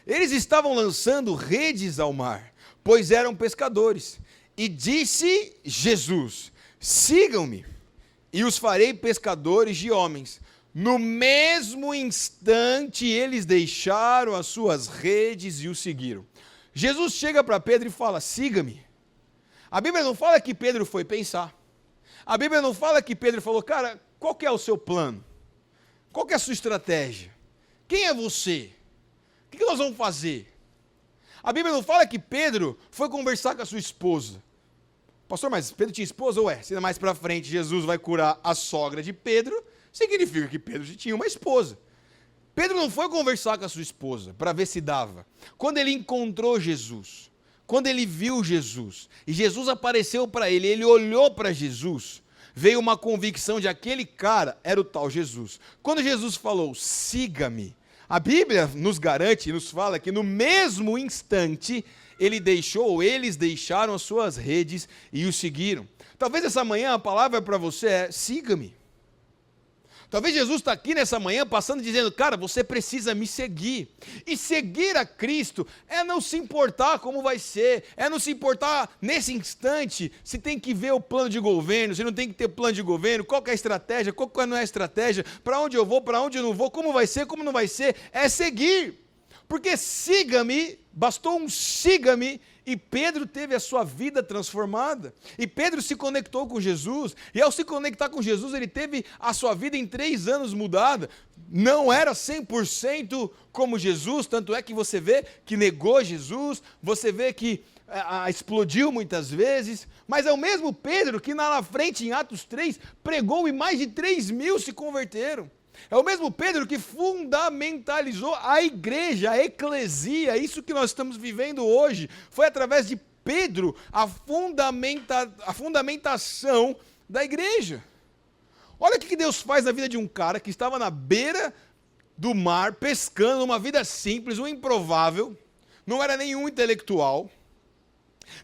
Eles estavam lançando redes ao mar, pois eram pescadores. E disse Jesus: sigam-me, e os farei pescadores de homens. No mesmo instante, eles deixaram as suas redes e o seguiram. Jesus chega para Pedro e fala: siga-me. A Bíblia não fala que Pedro foi pensar. A Bíblia não fala que Pedro falou: cara, qual que é o seu plano? Qual que é a sua estratégia? Quem é você? O que nós vamos fazer? A Bíblia não fala que Pedro foi conversar com a sua esposa. Pastor, mas Pedro tinha esposa? Ué, se mais para frente Jesus vai curar a sogra de Pedro, significa que Pedro tinha uma esposa. Pedro não foi conversar com a sua esposa para ver se dava. Quando ele encontrou Jesus, quando ele viu Jesus, e Jesus apareceu para ele, ele olhou para Jesus, veio uma convicção de aquele cara era o tal Jesus. Quando Jesus falou: siga-me, a Bíblia nos garante, nos fala que no mesmo instante eles deixaram as suas redes e o seguiram. Talvez essa manhã a palavra para você é: siga-me. Talvez Jesus está aqui nessa manhã passando dizendo: cara, você precisa me seguir. E seguir a Cristo é não se importar como vai ser, é não se importar nesse instante se tem que ver o plano de governo, se não tem que ter plano de governo, qual que é a estratégia, qual que não é a estratégia, para onde eu vou, para onde eu não vou, como vai ser, como não vai ser, é seguir. Porque siga-me, bastou um siga-me, e Pedro teve a sua vida transformada. E Pedro se conectou com Jesus, e ao se conectar com Jesus, ele teve a sua vida em 3 anos mudada. Não era 100% como Jesus, tanto é que você vê que negou Jesus, você vê que explodiu muitas vezes, mas é o mesmo Pedro que lá na frente, em Atos 3, pregou e mais de 3.000 se converteram. É o mesmo Pedro que fundamentalizou a igreja, a eclesia, isso que nós estamos vivendo hoje. Foi através de Pedro a fundamentação da igreja. Olha o que Deus faz na vida de um cara que estava na beira do mar, pescando, uma vida simples, um improvável, não era nenhum intelectual.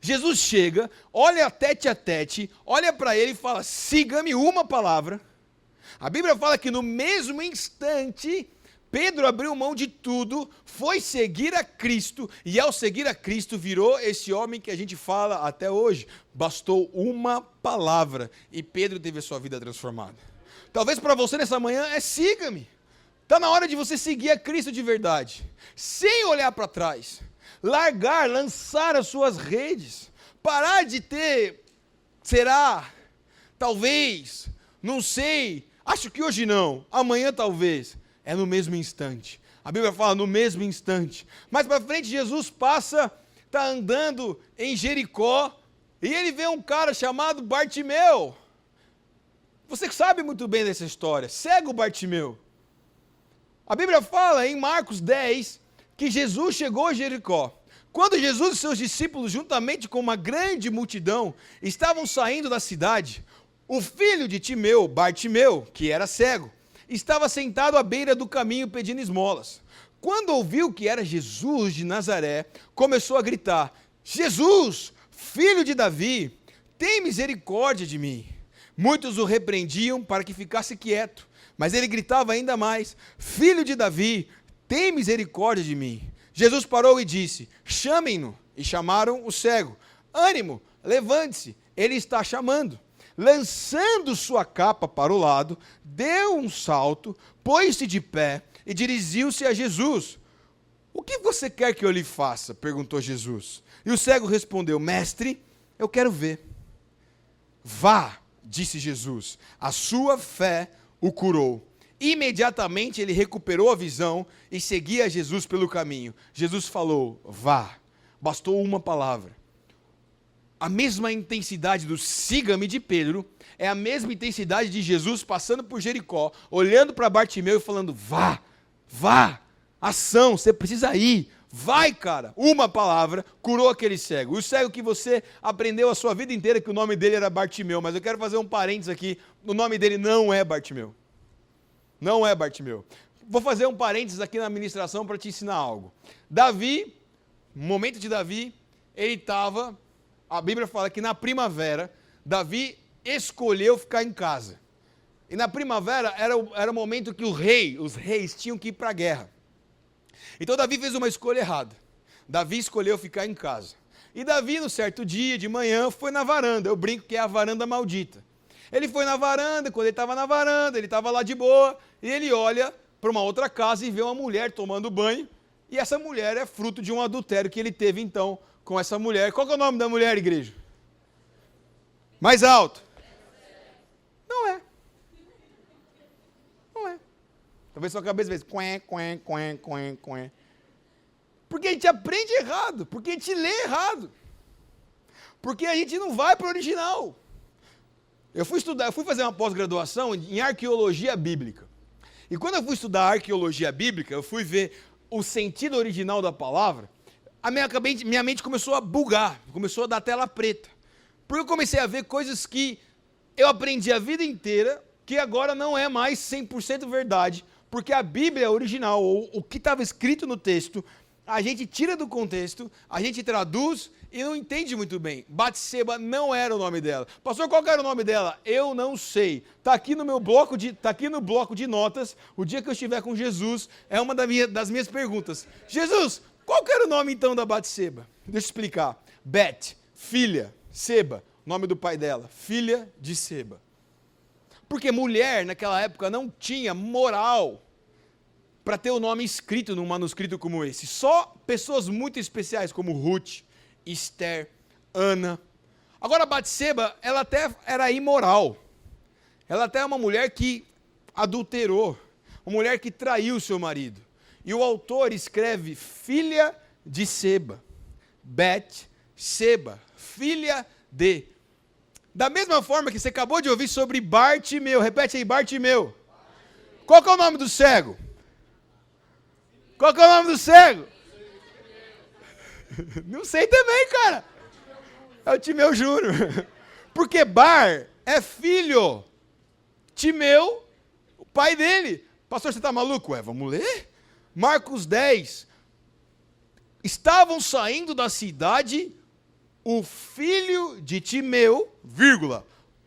Jesus chega, olha tete a tete, olha para ele e fala: siga-me, uma palavra. A Bíblia fala que no mesmo instante, Pedro abriu mão de tudo, foi seguir a Cristo, e ao seguir a Cristo virou esse homem que a gente fala até hoje. Bastou uma palavra e Pedro teve a sua vida transformada. Talvez para você nessa manhã é: siga-me. Está na hora de você seguir a Cristo de verdade, sem olhar para trás, largar, lançar as suas redes, parar de ter, será, talvez, não sei, acho que hoje não, amanhã talvez. É no mesmo instante. A Bíblia fala no mesmo instante. Mais para frente Jesus passa, está andando em Jericó, e ele vê um cara chamado Bartimeu. Você sabe muito bem dessa história, cego Bartimeu. A Bíblia fala em Marcos 10, que Jesus chegou a Jericó. Quando Jesus e seus discípulos, juntamente com uma grande multidão, estavam saindo da cidade, o filho de Timeu, Bartimeu, que era cego, estava sentado à beira do caminho pedindo esmolas. quando ouviu que era Jesus de Nazaré, começou a gritar: Jesus, filho de Davi, tem misericórdia de mim. Muitos o repreendiam para que ficasse quieto, mas ele gritava ainda mais: Filho de Davi, tem misericórdia de mim. Jesus parou e disse: Chamem-no. E chamaram o cego. Ânimo, levante-se, ele está chamando. Lançando sua capa para o lado, deu um salto, pôs-se de pé e dirigiu-se a Jesus. O que você quer que eu lhe faça? Perguntou Jesus. E o cego respondeu: Mestre, eu quero ver. Vá, disse Jesus, a sua fé o curou. Imediatamente ele recuperou a visão e seguia Jesus pelo caminho. Jesus falou: vá. Bastou uma palavra. A mesma intensidade do siga-me de Pedro é a mesma intensidade de Jesus passando por Jericó, olhando para Bartimeu e falando: vá, vá, ação, você precisa ir. Vai, cara. Uma palavra curou aquele cego. E o cego que você aprendeu a sua vida inteira que o nome dele era Bartimeu, mas eu quero fazer um parênteses aqui, o nome dele não é Bartimeu. Não é Bartimeu. Vou fazer um parênteses aqui na ministração para te ensinar algo. Davi, no momento de Davi, ele estava, a Bíblia fala que na primavera, Davi escolheu ficar em casa. E na primavera era o momento que os reis tinham que ir para a guerra. Então Davi fez uma escolha errada. Davi escolheu ficar em casa. E Davi, no certo dia, de manhã, foi na varanda. Eu brinco que é a varanda maldita. Ele foi na varanda, quando ele estava na varanda, ele estava lá de boa, e ele olha para uma outra casa e vê uma mulher tomando banho, e essa mulher é fruto de um adultério que ele teve então com essa mulher. Qual que é o nome da mulher, igreja? Mais alto. Não é. Não é. Talvez sua cabeça veja, quen. Porque a gente aprende errado, porque a gente lê errado, porque a gente não vai para o original. Eu fui fazer uma pós-graduação em arqueologia bíblica. E quando eu fui estudar arqueologia bíblica, eu fui ver o sentido original da palavra, minha mente começou a bugar, começou a dar tela preta. Porque eu comecei a ver coisas que eu aprendi a vida inteira, que agora não é mais 100% verdade, porque a Bíblia original, ou o que estava escrito no texto, a gente tira do contexto, a gente traduz e não entende muito bem. Batseba não era o nome dela. Pastor, qual era o nome dela? Eu não sei. Está aqui no bloco de notas. O dia que eu estiver com Jesus, é uma das minhas perguntas. Jesus, qual era o nome então da Batseba? Deixa eu explicar. Bet, filha, Seba, nome do pai dela, filha de Seba. Porque mulher naquela época não tinha moral para ter o nome escrito num manuscrito como esse. Só pessoas muito especiais como Ruth, Esther, Ana. Agora Batseba, ela até era imoral. Ela até é uma mulher que adulterou, uma mulher que traiu seu marido. E o autor escreve filha de Seba, Bet-seba, filha de. Da mesma forma que você acabou de ouvir sobre Bartimeu, repete aí, Bartimeu. Qual que é o nome do cego? Qual que é o nome do cego? Não sei também, cara. É o Timeu Júnior. Porque Bar é filho. Timeu, o pai dele. Pastor, você está maluco? Vamos ler? Marcos 10. Estavam saindo da cidade o filho de Timeu, vírgula,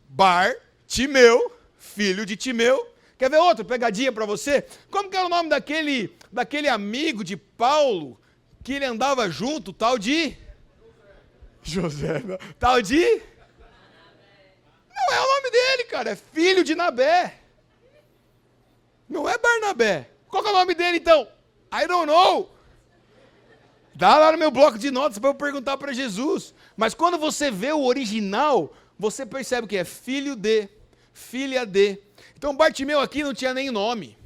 Bar, Timeu, filho de Timeu. Quer ver outra pegadinha para você? Como que é o nome daquele amigo de Paulo que ele andava junto, tal de José, tal de não é o nome dele, cara, é filho de Nabé. Não é Barnabé. Qual que é o nome dele então? I don't know. Dá lá no meu bloco de notas para eu perguntar para Jesus. Mas quando você vê o original, você percebe que é filho de, filha de. Então Bartimeu aqui não tinha nem nome.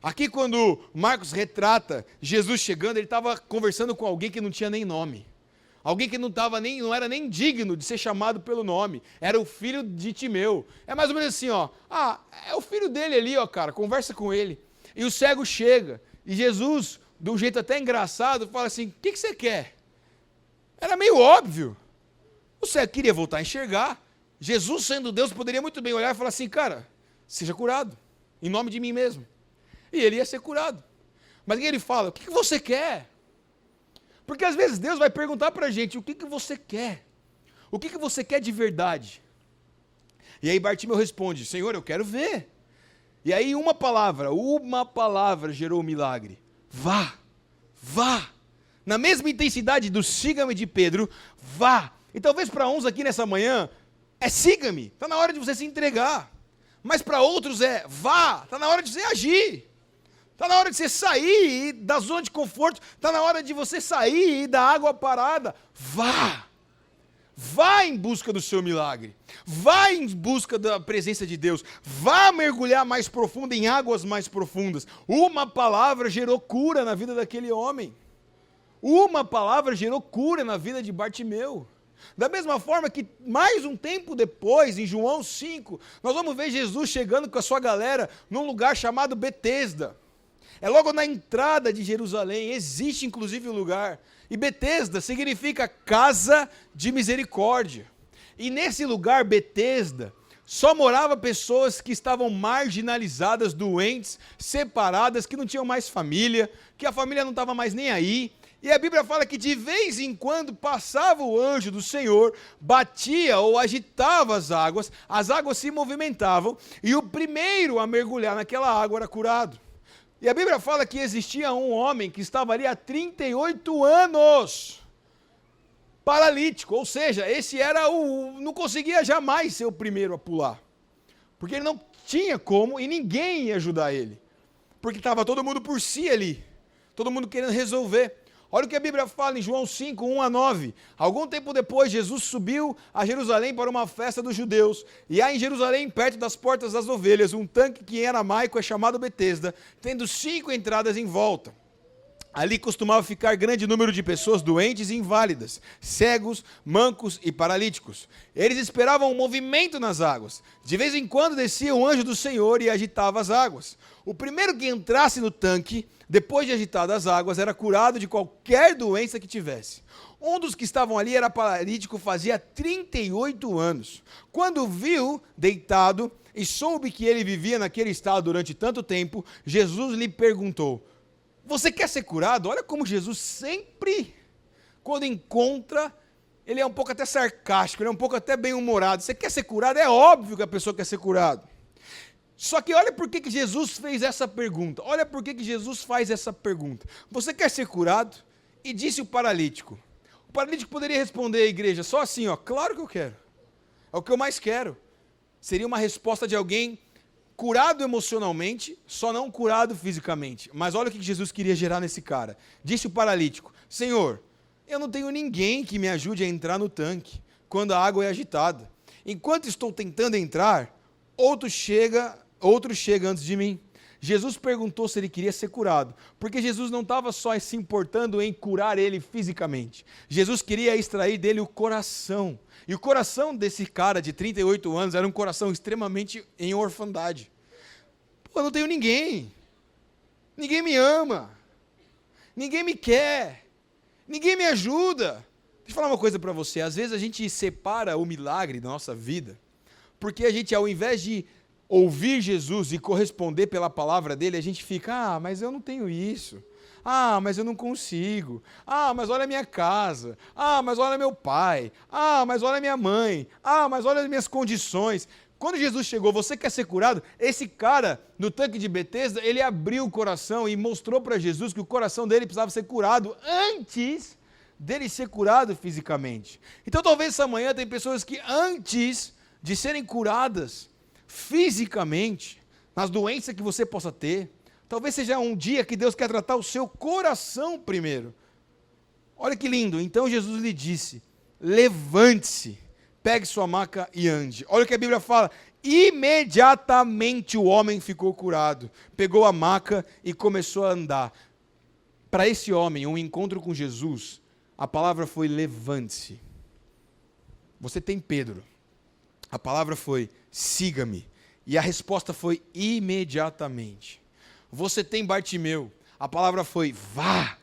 Aqui quando Marcos retrata Jesus chegando, ele estava conversando com alguém que não tinha nem nome. Alguém que não era nem digno de ser chamado pelo nome. Era o filho de Timeu. É mais ou menos assim, ó. É o filho dele ali, ó, cara. Conversa com ele. E o cego chega. E Jesus, de um jeito até engraçado, fala assim, o que você quer? Era meio óbvio. O cego queria voltar a enxergar. Jesus, sendo Deus, poderia muito bem olhar e falar assim, cara, seja curado, em nome de mim mesmo. E ele ia ser curado. Mas ele fala, o que você quer? Porque às vezes Deus vai perguntar para a gente, o que você quer? O que você quer de verdade? E aí Bartimeu responde, Senhor, eu quero ver. E aí uma palavra gerou o milagre. Vá. Na mesma intensidade do siga-me de Pedro, vá. E talvez para uns aqui nessa manhã, siga-me. Está na hora de você se entregar. Mas para outros vá. Está na hora de você agir. Está na hora de você sair da zona de conforto. Está na hora de você sair da água parada. Vá. Vá em busca do seu milagre. Vá em busca da presença de Deus. Vá mergulhar mais profundo, em águas mais profundas. Uma palavra gerou cura na vida daquele homem. Uma palavra gerou cura na vida de Bartimeu. Da mesma forma que mais um tempo depois, em João 5, nós vamos ver Jesus chegando com a sua galera num lugar chamado Betesda. É logo na entrada de Jerusalém, existe inclusive o lugar. E Betesda significa casa de misericórdia. E nesse lugar, Betesda, só morava pessoas que estavam marginalizadas, doentes, separadas, que não tinham mais família, que a família não estava mais nem aí. E a Bíblia fala que de vez em quando passava o anjo do Senhor, batia ou agitava as águas se movimentavam, e o primeiro a mergulhar naquela água era curado. E a Bíblia fala que existia um homem que estava ali há 38 anos, paralítico, ou seja, esse era não conseguia jamais ser o primeiro a pular, porque ele não tinha como e ninguém ia ajudar ele, porque estava todo mundo por si ali, todo mundo querendo resolver. Olha o que a Bíblia fala em João 5, 1-9. Algum tempo depois, Jesus subiu a Jerusalém para uma festa dos judeus. E há em Jerusalém, perto das portas das ovelhas, um tanque que em aramaico é chamado Betesda, tendo 5 entradas em volta. Ali costumava ficar grande número de pessoas doentes e inválidas, cegos, mancos e paralíticos. Eles esperavam um movimento nas águas. De vez em quando descia o anjo do Senhor e agitava as águas. O primeiro que entrasse no tanque, depois de agitadas as águas, era curado de qualquer doença que tivesse. Um dos que estavam ali era paralítico, fazia 38 anos. Quando o viu deitado e soube que ele vivia naquele estado durante tanto tempo, Jesus lhe perguntou, você quer ser curado? Olha como Jesus sempre, quando encontra, ele é um pouco até sarcástico, ele é um pouco até bem-humorado. Você quer ser curado? É óbvio que a pessoa quer ser curada. Só que olha por que Jesus fez essa pergunta. Olha por que Jesus faz essa pergunta. Você quer ser curado? E disse o paralítico. O paralítico poderia responder à igreja só assim, claro que eu quero. É o que eu mais quero. Seria uma resposta de alguém curado emocionalmente, só não curado fisicamente. Mas olha o que Jesus queria gerar nesse cara. Disse o paralítico, Senhor, eu não tenho ninguém que me ajude a entrar no tanque quando a água é agitada. Enquanto estou tentando entrar, outro chega antes de mim. Jesus perguntou se ele queria ser curado, porque Jesus não estava só se importando em curar ele fisicamente. Jesus queria extrair dele o coração. E o coração desse cara de 38 anos era um coração extremamente em orfandade. Eu não tenho ninguém. Ninguém me ama. Ninguém me quer. Ninguém me ajuda. Deixa eu falar uma coisa para você. Às vezes a gente separa o milagre da nossa vida, porque a gente, ao invés de ouvir Jesus e corresponder pela palavra dele, a gente fica, mas eu não tenho isso. Mas eu não consigo. Mas olha a minha casa. Mas olha meu pai. Mas olha minha mãe. Mas olha as minhas condições. Quando Jesus chegou, você quer ser curado? Esse cara, no tanque de Betesda, ele abriu o coração e mostrou para Jesus que o coração dele precisava ser curado antes dele ser curado fisicamente. Então talvez essa manhã tem pessoas que antes de serem curadas fisicamente, nas doenças que você possa ter, talvez seja um dia que Deus quer tratar o seu coração primeiro. Olha que lindo. Então Jesus lhe disse, levante-se, pegue sua maca e ande. Olha o que a Bíblia fala, imediatamente o homem ficou curado, pegou a maca e começou a andar. Para esse homem, um encontro com Jesus, a palavra foi levante-se. Você tem Pedro, a palavra foi siga-me, e a resposta foi imediatamente. Você tem Bartimeu, a palavra foi vá.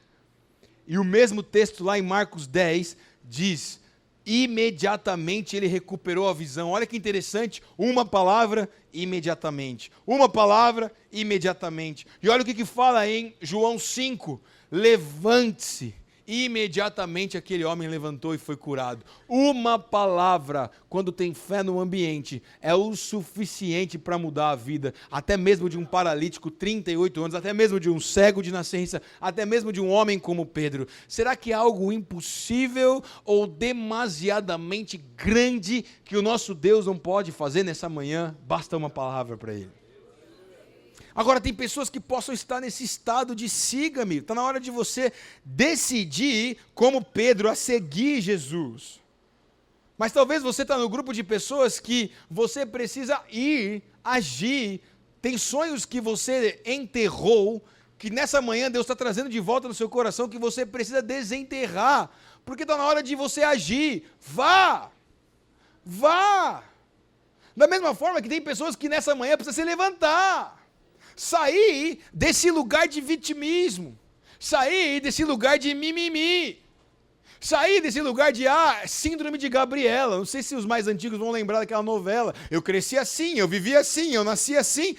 E o mesmo texto lá em Marcos 10 diz, Imediatamente ele recuperou a visão. Olha que interessante, uma palavra, imediatamente. Uma palavra, imediatamente. E olha o que fala em João 5, levante-se. Imediatamente aquele homem levantou e foi curado. Uma palavra, quando tem fé no ambiente, é o suficiente para mudar a vida, até mesmo de um paralítico, 38 anos, até mesmo de um cego de nascença, até mesmo de um homem como Pedro. Será que é algo impossível ou demasiadamente grande que o nosso Deus não pode fazer nessa manhã? Basta uma palavra para ele. Agora, tem pessoas que possam estar nesse estado de siga-me. Está na hora de você decidir, como Pedro, a seguir Jesus. Mas talvez você está no grupo de pessoas que você precisa ir, agir. Tem sonhos que você enterrou, que nessa manhã Deus está trazendo de volta no seu coração, que você precisa desenterrar. Porque está na hora de você agir. Vá! Vá! Da mesma forma que tem pessoas que nessa manhã precisam se levantar. Sair desse lugar de vitimismo, sair desse lugar de mimimi, sair desse lugar de síndrome de Gabriela. Não sei se os mais antigos vão lembrar daquela novela. Eu cresci assim, eu vivi assim, eu nasci assim.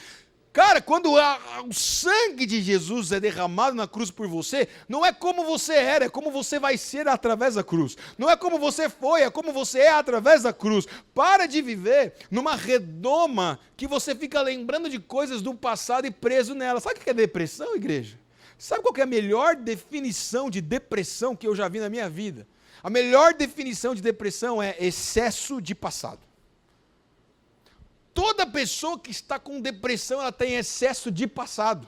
Cara, quando o sangue de Jesus é derramado na cruz por você, não é como você era, é como você vai ser através da cruz. Não é como você foi, é como você é através da cruz. Para de viver numa redoma que você fica lembrando de coisas do passado e preso nela. Sabe o que é depressão, igreja? Sabe qual que é a melhor definição de depressão que eu já vi na minha vida? A melhor definição de depressão é excesso de passado. Toda pessoa que está com depressão, ela tem excesso de passado.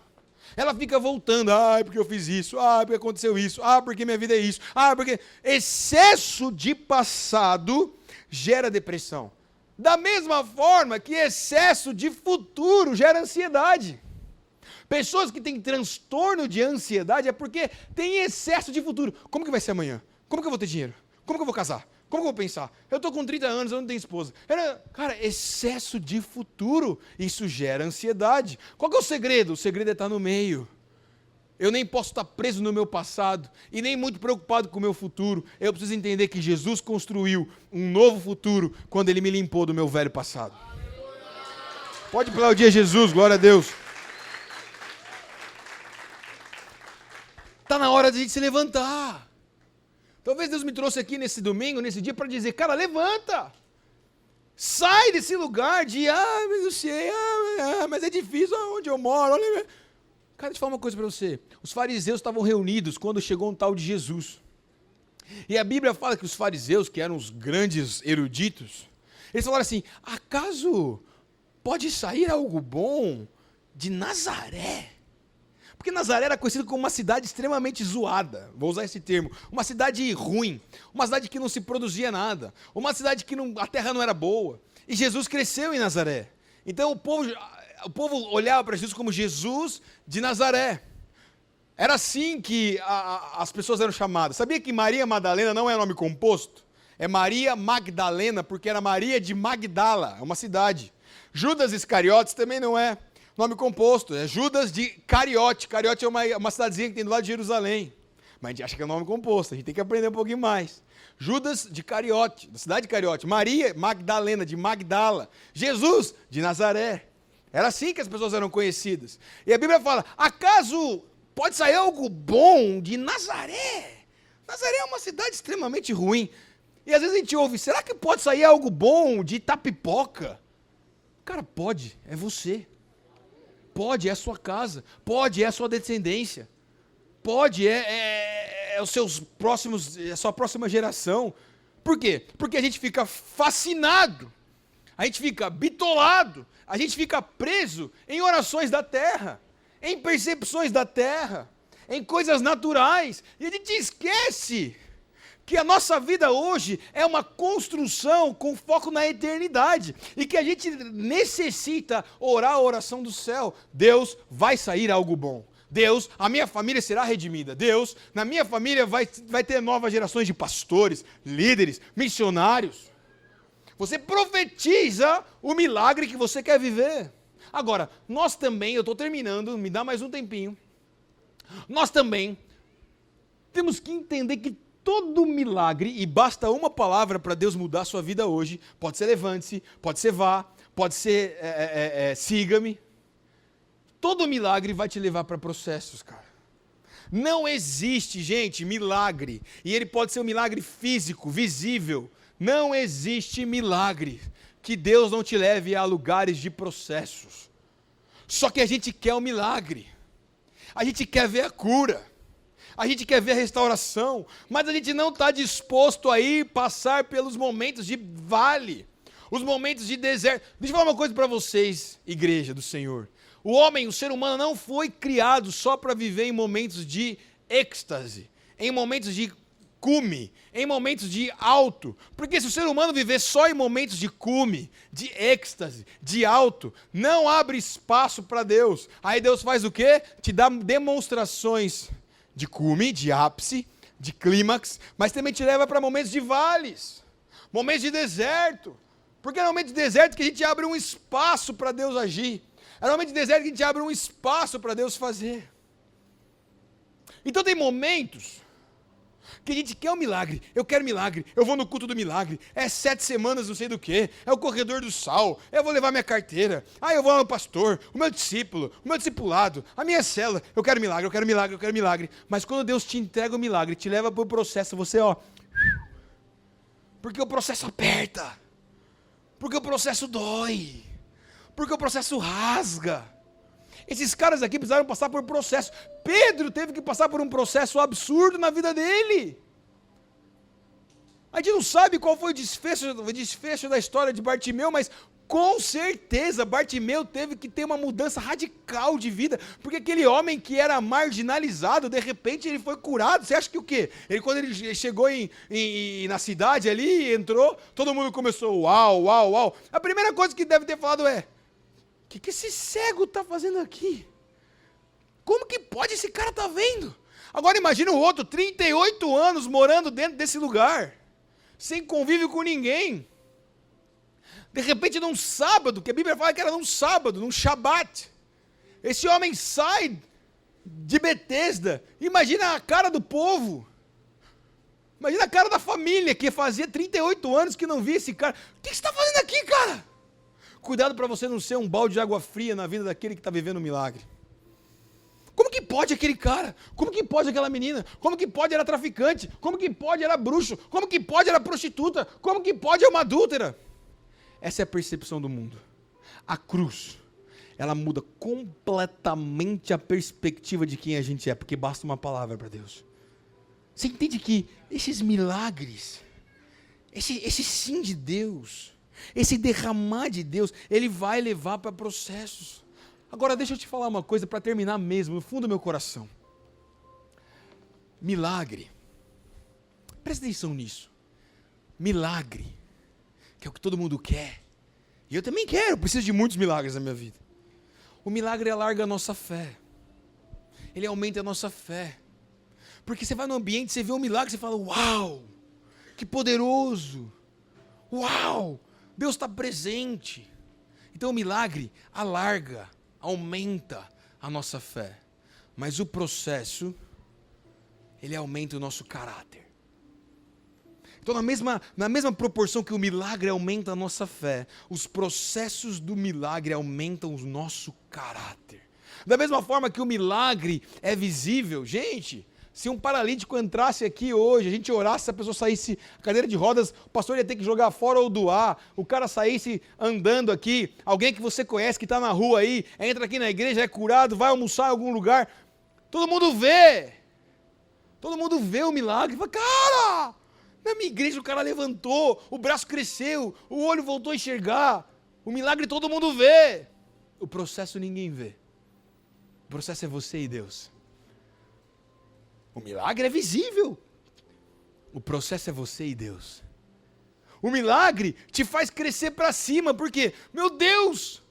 Ela fica voltando, porque eu fiz isso, porque aconteceu isso, porque minha vida é isso, porque... Excesso de passado gera depressão. Da mesma forma que excesso de futuro gera ansiedade. Pessoas que têm transtorno de ansiedade é porque tem excesso de futuro. Como que vai ser amanhã? Como que eu vou ter dinheiro? Como que eu vou casar? Como que eu vou pensar? Eu estou com 30 anos, eu não tenho esposa. Cara, excesso de futuro, isso gera ansiedade. Qual que é o segredo? O segredo é estar no meio. Eu nem posso estar preso no meu passado e nem muito preocupado com o meu futuro. Eu preciso entender que Jesus construiu um novo futuro quando Ele me limpou do meu velho passado. Pode aplaudir a Jesus, glória a Deus. Está na hora de a gente se levantar. Talvez Deus me trouxe aqui nesse domingo, nesse dia, para dizer, cara, levanta. Sai desse lugar de, mas eu sei, mas é difícil, onde eu moro. Olha. Cara, deixa eu falar uma coisa para você. Os fariseus estavam reunidos quando chegou um tal de Jesus. E a Bíblia fala que os fariseus, que eram os grandes eruditos, eles falaram assim, acaso pode sair algo bom de Nazaré? Porque Nazaré era conhecido como uma cidade extremamente zoada, vou usar esse termo, uma cidade ruim, uma cidade que não se produzia nada, uma cidade que a terra não era boa. E Jesus cresceu em Nazaré. Então o povo olhava para Jesus como Jesus de Nazaré. Era assim que as pessoas eram chamadas. Sabia que Maria Madalena não é nome composto? É Maria Magdalena, porque era Maria de Magdala, é uma cidade. Judas Iscariotes também não é nome composto, é Judas de Cariote. Cariote é uma cidadezinha que tem do lado de Jerusalém. Mas a gente acha que é nome composto, a gente tem que aprender um pouquinho mais. Judas de Cariote, da cidade de Cariote. Maria Magdalena, de Magdala. Jesus, de Nazaré. Era assim que as pessoas eram conhecidas. E a Bíblia fala, acaso pode sair algo bom de Nazaré? Nazaré é uma cidade extremamente ruim. E às vezes a gente ouve, será que pode sair algo bom de Itapipoca? Cara, pode, é você. Pode, é a sua casa. Pode, é a sua descendência. Pode, é os seus próximos, é a sua próxima geração. Por quê? Porque a gente fica fascinado, a gente fica bitolado, a gente fica preso em orações da terra, em percepções da terra, em coisas naturais, e a gente esquece que a nossa vida hoje é uma construção com foco na eternidade, e que a gente necessita orar a oração do céu. Deus, vai sair algo bom. Deus, a minha família será redimida. Deus, na minha família vai ter novas gerações de pastores, líderes, missionários. Você profetiza o milagre que você quer viver. Agora, nós também, eu estou terminando, me dá mais um tempinho. Nós também temos que entender que todo milagre, e basta uma palavra para Deus mudar a sua vida hoje, pode ser levante-se, pode ser vá, pode ser siga-me. Todo milagre vai te levar para processos, cara. Não existe, gente, milagre, e ele pode ser um milagre físico, visível. Não existe milagre que Deus não te leve a lugares de processos. Só que a gente quer o milagre, a gente quer ver a cura, a gente quer ver a restauração, mas a gente não está disposto a ir passar pelos momentos de vale, os momentos de deserto. Deixa eu falar uma coisa para vocês, igreja do Senhor. O homem, o ser humano não foi criado só para viver em momentos de êxtase, em momentos de cume, em momentos de alto. Porque se o ser humano viver só em momentos de cume, de êxtase, de alto, não abre espaço para Deus. Aí Deus faz o quê? Te dá demonstrações de cume, de ápice, de clímax, mas também te leva para momentos de vales, momentos de deserto. Porque é no momento de deserto que a gente abre um espaço para Deus agir. É no momento de deserto que a gente abre um espaço para Deus fazer. Então tem momentos que a gente quer um milagre, eu quero milagre, eu vou no culto do milagre, é 7 semanas não sei do que, é o corredor do sal, eu vou levar minha carteira, eu vou lá no pastor, o meu discípulo, o meu discipulado, a minha célula, eu quero milagre, eu quero milagre, eu quero milagre. Mas quando Deus te entrega o milagre, te leva para o processo, você porque o processo aperta, porque o processo dói, porque o processo rasga. Esses caras aqui precisaram passar por processo. Pedro teve que passar por um processo absurdo na vida dele. A gente não sabe qual foi o desfecho da história de Bartimeu, mas com certeza Bartimeu teve que ter uma mudança radical de vida, porque aquele homem que era marginalizado, de repente ele foi curado. Você acha que o quê? Quando ele chegou na cidade ali, entrou, todo mundo começou, uau, uau, uau. A primeira coisa que deve ter falado é: o que esse cego está fazendo aqui? Como que pode esse cara estar vendo? Agora imagina o outro, 38 anos morando dentro desse lugar, sem convívio com ninguém. De repente num sábado, que a Bíblia fala que era num sábado, num Shabat, esse homem sai de Betesda, imagina a cara do povo, imagina a cara da família, que fazia 38 anos que não via esse cara. O que você está fazendo aqui, cara? Cuidado para você não ser um balde de água fria na vida daquele que está vivendo um milagre. Como que pode aquele cara? Como que pode aquela menina? Como que pode era traficante? Como que pode era bruxo? Como que pode era prostituta? Como que pode é uma adúltera? Essa é a percepção do mundo. A cruz, ela muda completamente a perspectiva de quem a gente é, porque basta uma palavra para Deus. Você entende que esses milagres, esse sim de Deus, esse derramar de Deus, ele vai levar para processos. Agora deixa eu te falar uma coisa para terminar mesmo, no fundo do meu coração. Milagre, presta atenção nisso. Milagre, que é o que todo mundo quer, e eu também quero, eu preciso de muitos milagres na minha vida. O milagre alarga a nossa fé, ele aumenta a nossa fé, porque você vai no ambiente, você vê um milagre, você fala, uau, que poderoso, uau, Deus está presente. Então o milagre alarga, aumenta a nossa fé. Mas o processo, ele aumenta o nosso caráter. Então na mesma proporção que o milagre aumenta a nossa fé, os processos do milagre aumentam o nosso caráter. Da mesma forma que o milagre é visível, gente, se um paralítico entrasse aqui hoje, a gente orasse, se a pessoa saísse a cadeira de rodas, o pastor ia ter que jogar fora ou doar, o cara saísse andando aqui, alguém que você conhece, que está na rua aí, entra aqui na igreja, é curado, vai almoçar em algum lugar, todo mundo vê o milagre, fala, cara, na minha igreja o cara levantou, o braço cresceu, o olho voltou a enxergar, o milagre todo mundo vê, o processo ninguém vê, o processo é você e Deus. O milagre é visível. O processo é você e Deus. O milagre te faz crescer para cima, porque, meu Deus,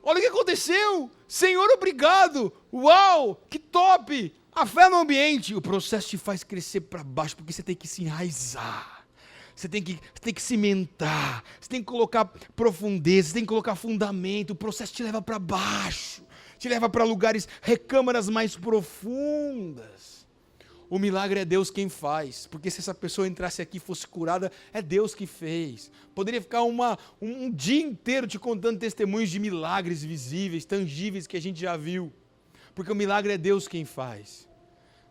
olha o que aconteceu. Senhor, obrigado. Uau, que top. A fé no ambiente. O processo te faz crescer para baixo, porque você tem que se enraizar. Você tem que cimentar. Você tem que colocar profundeza, você tem que colocar fundamento. O processo te leva para baixo. Te leva para lugares, recâmaras mais profundas. O milagre é Deus quem faz, porque se essa pessoa entrasse aqui e fosse curada, é Deus que fez. Poderia ficar um dia inteiro te contando testemunhos de milagres visíveis, tangíveis que a gente já viu, porque o milagre é Deus quem faz.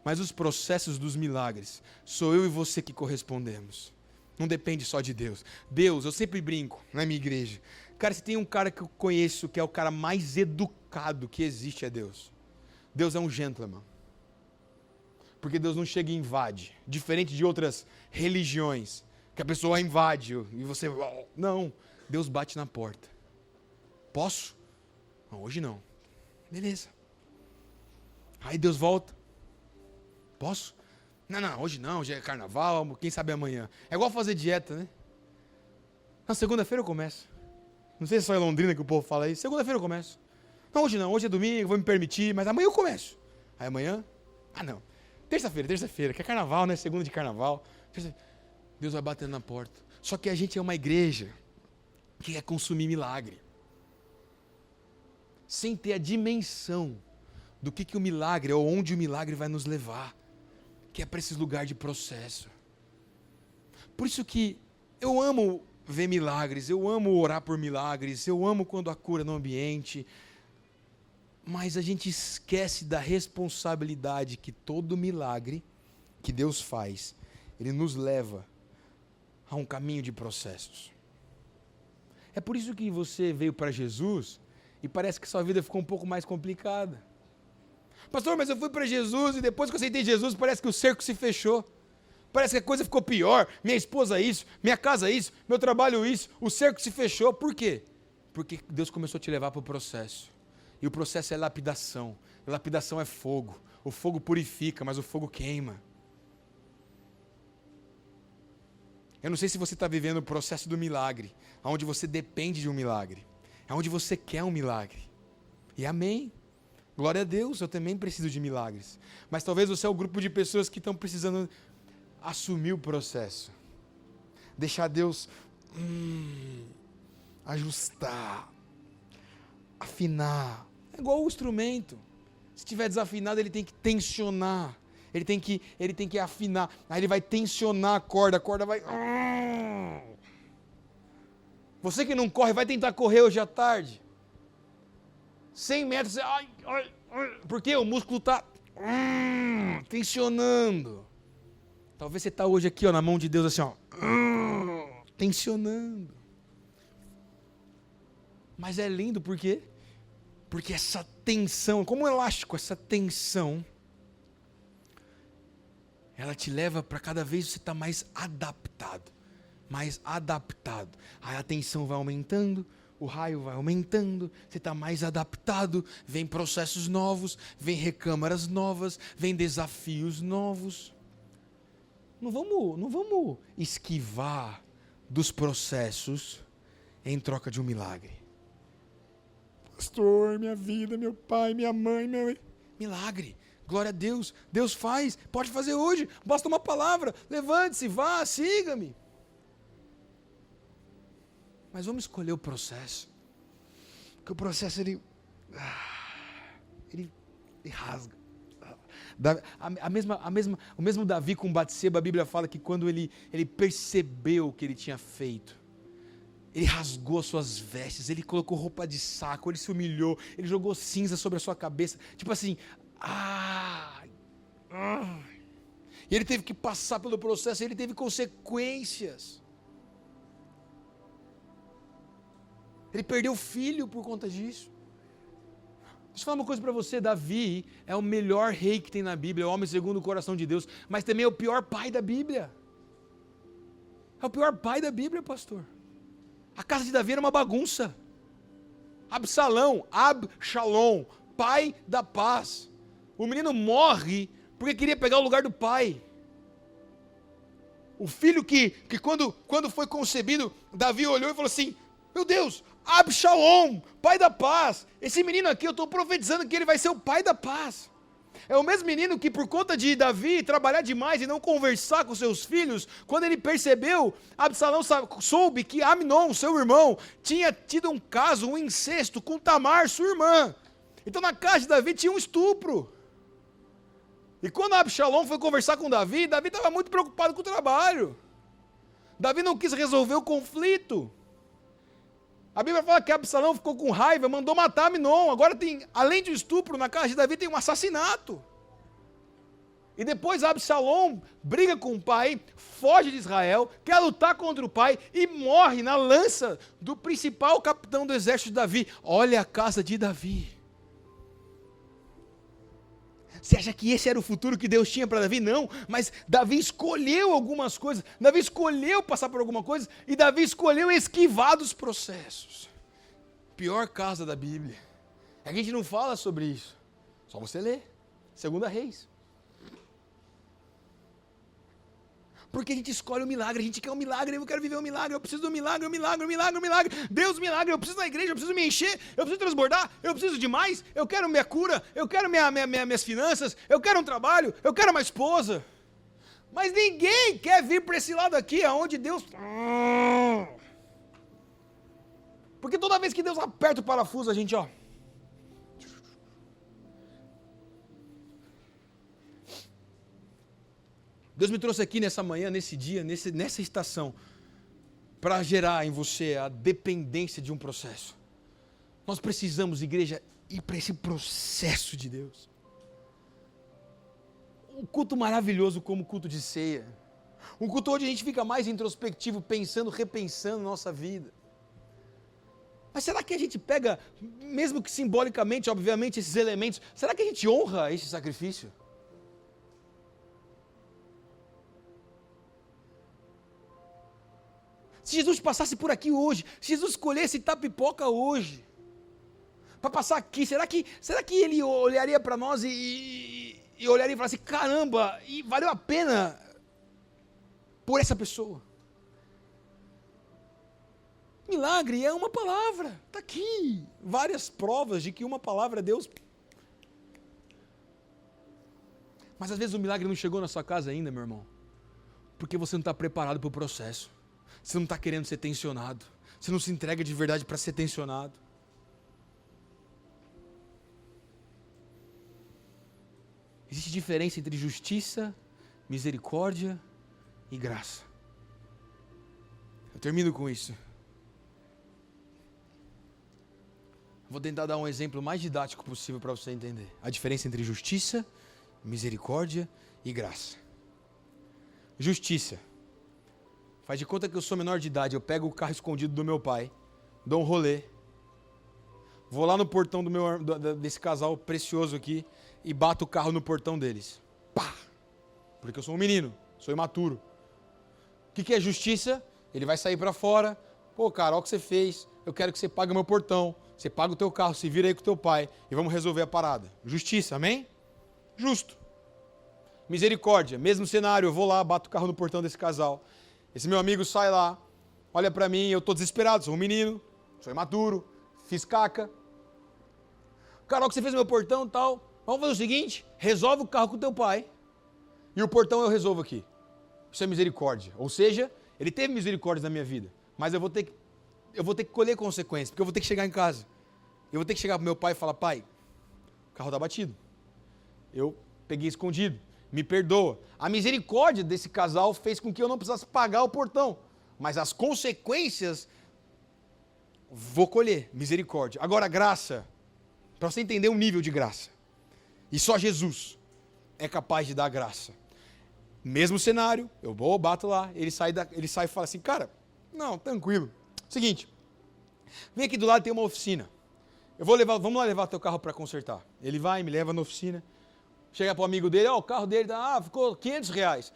Mas os processos dos milagres, sou eu e você que correspondemos. Não depende só de Deus. Deus, eu sempre brinco na minha igreja. Cara, se tem um cara que eu conheço que é o cara mais educado que existe, é Deus. Deus é um gentleman. Porque Deus não chega e invade. Diferente de outras religiões, que a pessoa invade e você... Não, Deus bate na porta. Posso? Não, hoje não. Beleza. Aí Deus volta. Posso? Não, hoje não, hoje é carnaval, quem sabe amanhã. É igual fazer dieta, né? Na segunda-feira eu começo. Não sei se só em Londrina que o povo fala isso. Segunda-feira eu começo. Não, hoje é domingo, vou me permitir, mas amanhã eu começo. Aí amanhã? Não. Terça-feira, que é carnaval, né? Segunda de carnaval. Deus vai batendo na porta. Só que a gente é uma igreja que quer consumir milagre. Sem ter a dimensão do que o milagre, ou onde o milagre vai nos levar. Que é para esses lugares de processo. Por isso que eu amo ver milagres, eu amo orar por milagres, eu amo quando há cura no ambiente, mas a gente esquece da responsabilidade que todo milagre que Deus faz, ele nos leva a um caminho de processos. É por isso que você veio para Jesus e parece que sua vida ficou um pouco mais complicada. Pastor, mas eu fui para Jesus e depois que eu aceitei Jesus, parece que o cerco se fechou. Parece que a coisa ficou pior. Minha esposa isso, minha casa isso, meu trabalho isso, o cerco se fechou. Por quê? Porque Deus começou a te levar para o processo. E o processo é lapidação. E lapidação é fogo. O fogo purifica, mas o fogo queima. Eu não sei se você está vivendo o processo do milagre, onde você depende de um milagre, onde você quer um milagre. E amém. Glória a Deus, eu também preciso de milagres. Mas talvez você é o grupo de pessoas que estão precisando assumir o processo. Deixar Deus ajustar, afinar. É igual o instrumento. Se estiver desafinado, ele tem que tensionar. Ele tem que afinar. Aí ele vai tensionar a corda vai... Você que não corre, vai tentar correr hoje à tarde. 100 metros, porque o músculo está tensionando. Talvez você está hoje aqui, na mão de Deus, assim, tensionando. Mas é lindo, por quê? Porque essa tensão, como um elástico, essa tensão, ela te leva para cada vez você estar mais adaptado. Aí a tensão vai aumentando, o raio vai aumentando, você está mais adaptado, vem processos novos, vem recâmaras novas, vem desafios novos. Não vamos esquivar dos processos em troca de um milagre. Pastor, minha vida, meu pai, minha mãe, milagre, glória a Deus, Deus faz, pode fazer hoje, basta uma palavra, levante-se, vá, siga-me. Mas vamos escolher o processo, porque o processo ele rasga. O mesmo Davi com Batseba, a Bíblia fala que quando ele percebeu o que ele tinha feito, ele rasgou as suas vestes, ele colocou roupa de saco, ele se humilhou, ele jogou cinza sobre a sua cabeça, tipo assim, e ele teve que passar pelo processo, ele teve consequências. Ele perdeu o filho por conta disso. Deixa eu falar uma coisa para você, Davi é o melhor rei que tem na Bíblia, é o homem segundo o coração de Deus, mas também é o pior pai da Bíblia. É o pior pai da Bíblia, pastor. A casa de Davi era uma bagunça. Absalom, pai da paz. O menino morre porque queria pegar o lugar do pai. O filho que quando foi concebido, Davi olhou e falou assim, meu Deus, Absalom, pai da paz. Esse menino aqui, eu estou profetizando que ele vai ser o pai da paz. É o mesmo menino que por conta de Davi trabalhar demais e não conversar com seus filhos, quando ele percebeu, Absalom soube que Amnon, seu irmão, tinha tido um caso, um incesto com Tamar, sua irmã. Então na casa de Davi tinha um estupro. E quando Absalão foi conversar com Davi, Davi estava muito preocupado com o trabalho. Davi não quis resolver o conflito. A Bíblia fala que Absalão ficou com raiva, mandou matar Amnon. Agora tem, além de estupro, na casa de Davi tem um assassinato. E depois Absalão briga com o pai, foge de Israel, quer lutar contra o pai e morre na lança do principal capitão do exército de Davi. Olha a casa de Davi. Você acha que esse era o futuro que Deus tinha para Davi? Não, mas Davi escolheu algumas coisas, Davi escolheu passar por alguma coisa, e Davi escolheu esquivar dos processos. Pior casa da Bíblia. A gente não fala sobre isso. Só você ler. 2 Reis. Porque a gente escolhe o milagre, a gente quer um milagre, eu quero viver um milagre, eu preciso de um milagre, um milagre, um milagre, um milagre. Deus, milagre, eu preciso da igreja, eu preciso me encher, eu preciso transbordar, eu preciso de mais, eu quero minha cura, eu quero minhas finanças, eu quero um trabalho, eu quero uma esposa. Mas ninguém quer vir para esse lado aqui, aonde Deus... Porque toda vez que Deus aperta o parafuso, a gente, ó... Deus me trouxe aqui nessa manhã, nesse dia, nessa estação, para gerar em você a dependência de um processo. Nós precisamos, igreja, ir para esse processo de Deus. Um culto maravilhoso como o culto de ceia. Um culto onde a gente fica mais introspectivo, pensando, repensando nossa vida. Mas será que a gente pega, mesmo que simbolicamente, obviamente, esses elementos, será que a gente honra esse sacrifício? Se Jesus passasse por aqui hoje, se Jesus escolhesse Itapipoca hoje, para passar aqui, será que ele olharia para nós e olharia e falasse, caramba, e valeu a pena por essa pessoa? Milagre é uma palavra, está aqui, várias provas de que uma palavra é Deus. Mas às vezes o milagre não chegou na sua casa ainda, meu irmão, porque você não está preparado para o processo. Você não está querendo ser tensionado. Você não se entrega de verdade para ser tensionado. Existe diferença entre justiça, misericórdia e graça. Eu termino com isso. Vou tentar dar um exemplo mais didático possível para você entender. A diferença entre justiça, misericórdia e graça. Justiça. Faz de conta que eu sou menor de idade, eu pego o carro escondido do meu pai, dou um rolê, vou lá no portão desse casal precioso aqui e bato o carro no portão deles. Pá! Porque eu sou um menino, sou imaturo. O que é justiça? Ele vai sair pra fora, pô, cara, olha o que você fez, eu quero que você pague o meu portão, você paga o teu carro, se vira aí com o teu pai e vamos resolver a parada. Justiça, amém? Justo. Misericórdia, mesmo cenário, eu vou lá, bato o carro no portão desse casal. Esse meu amigo sai lá, olha pra mim, eu tô desesperado, sou um menino, sou imaturo, fiz caca. Carol, que você fez no meu portão e tal, vamos fazer o seguinte, resolve o carro com o teu pai e o portão eu resolvo aqui. Isso é misericórdia. Ou seja, ele teve misericórdia na minha vida, mas eu vou ter que colher consequências, porque eu vou ter que chegar em casa. Eu vou ter que chegar pro meu pai e falar, pai, o carro tá batido. Eu peguei escondido. Me perdoa. A misericórdia desse casal fez com que eu não precisasse pagar o portão. Mas as consequências vou colher. Misericórdia. Agora, graça. Para você entender o nível de graça. E só Jesus é capaz de dar graça. Mesmo cenário, eu vou, bato lá, ele sai e fala assim, cara, não, tranquilo. Seguinte, vem aqui do lado, tem uma oficina. Vamos lá levar teu carro para consertar. Ele vai, me leva na oficina. Chega pro amigo dele, ó, o carro dele ficou R$500.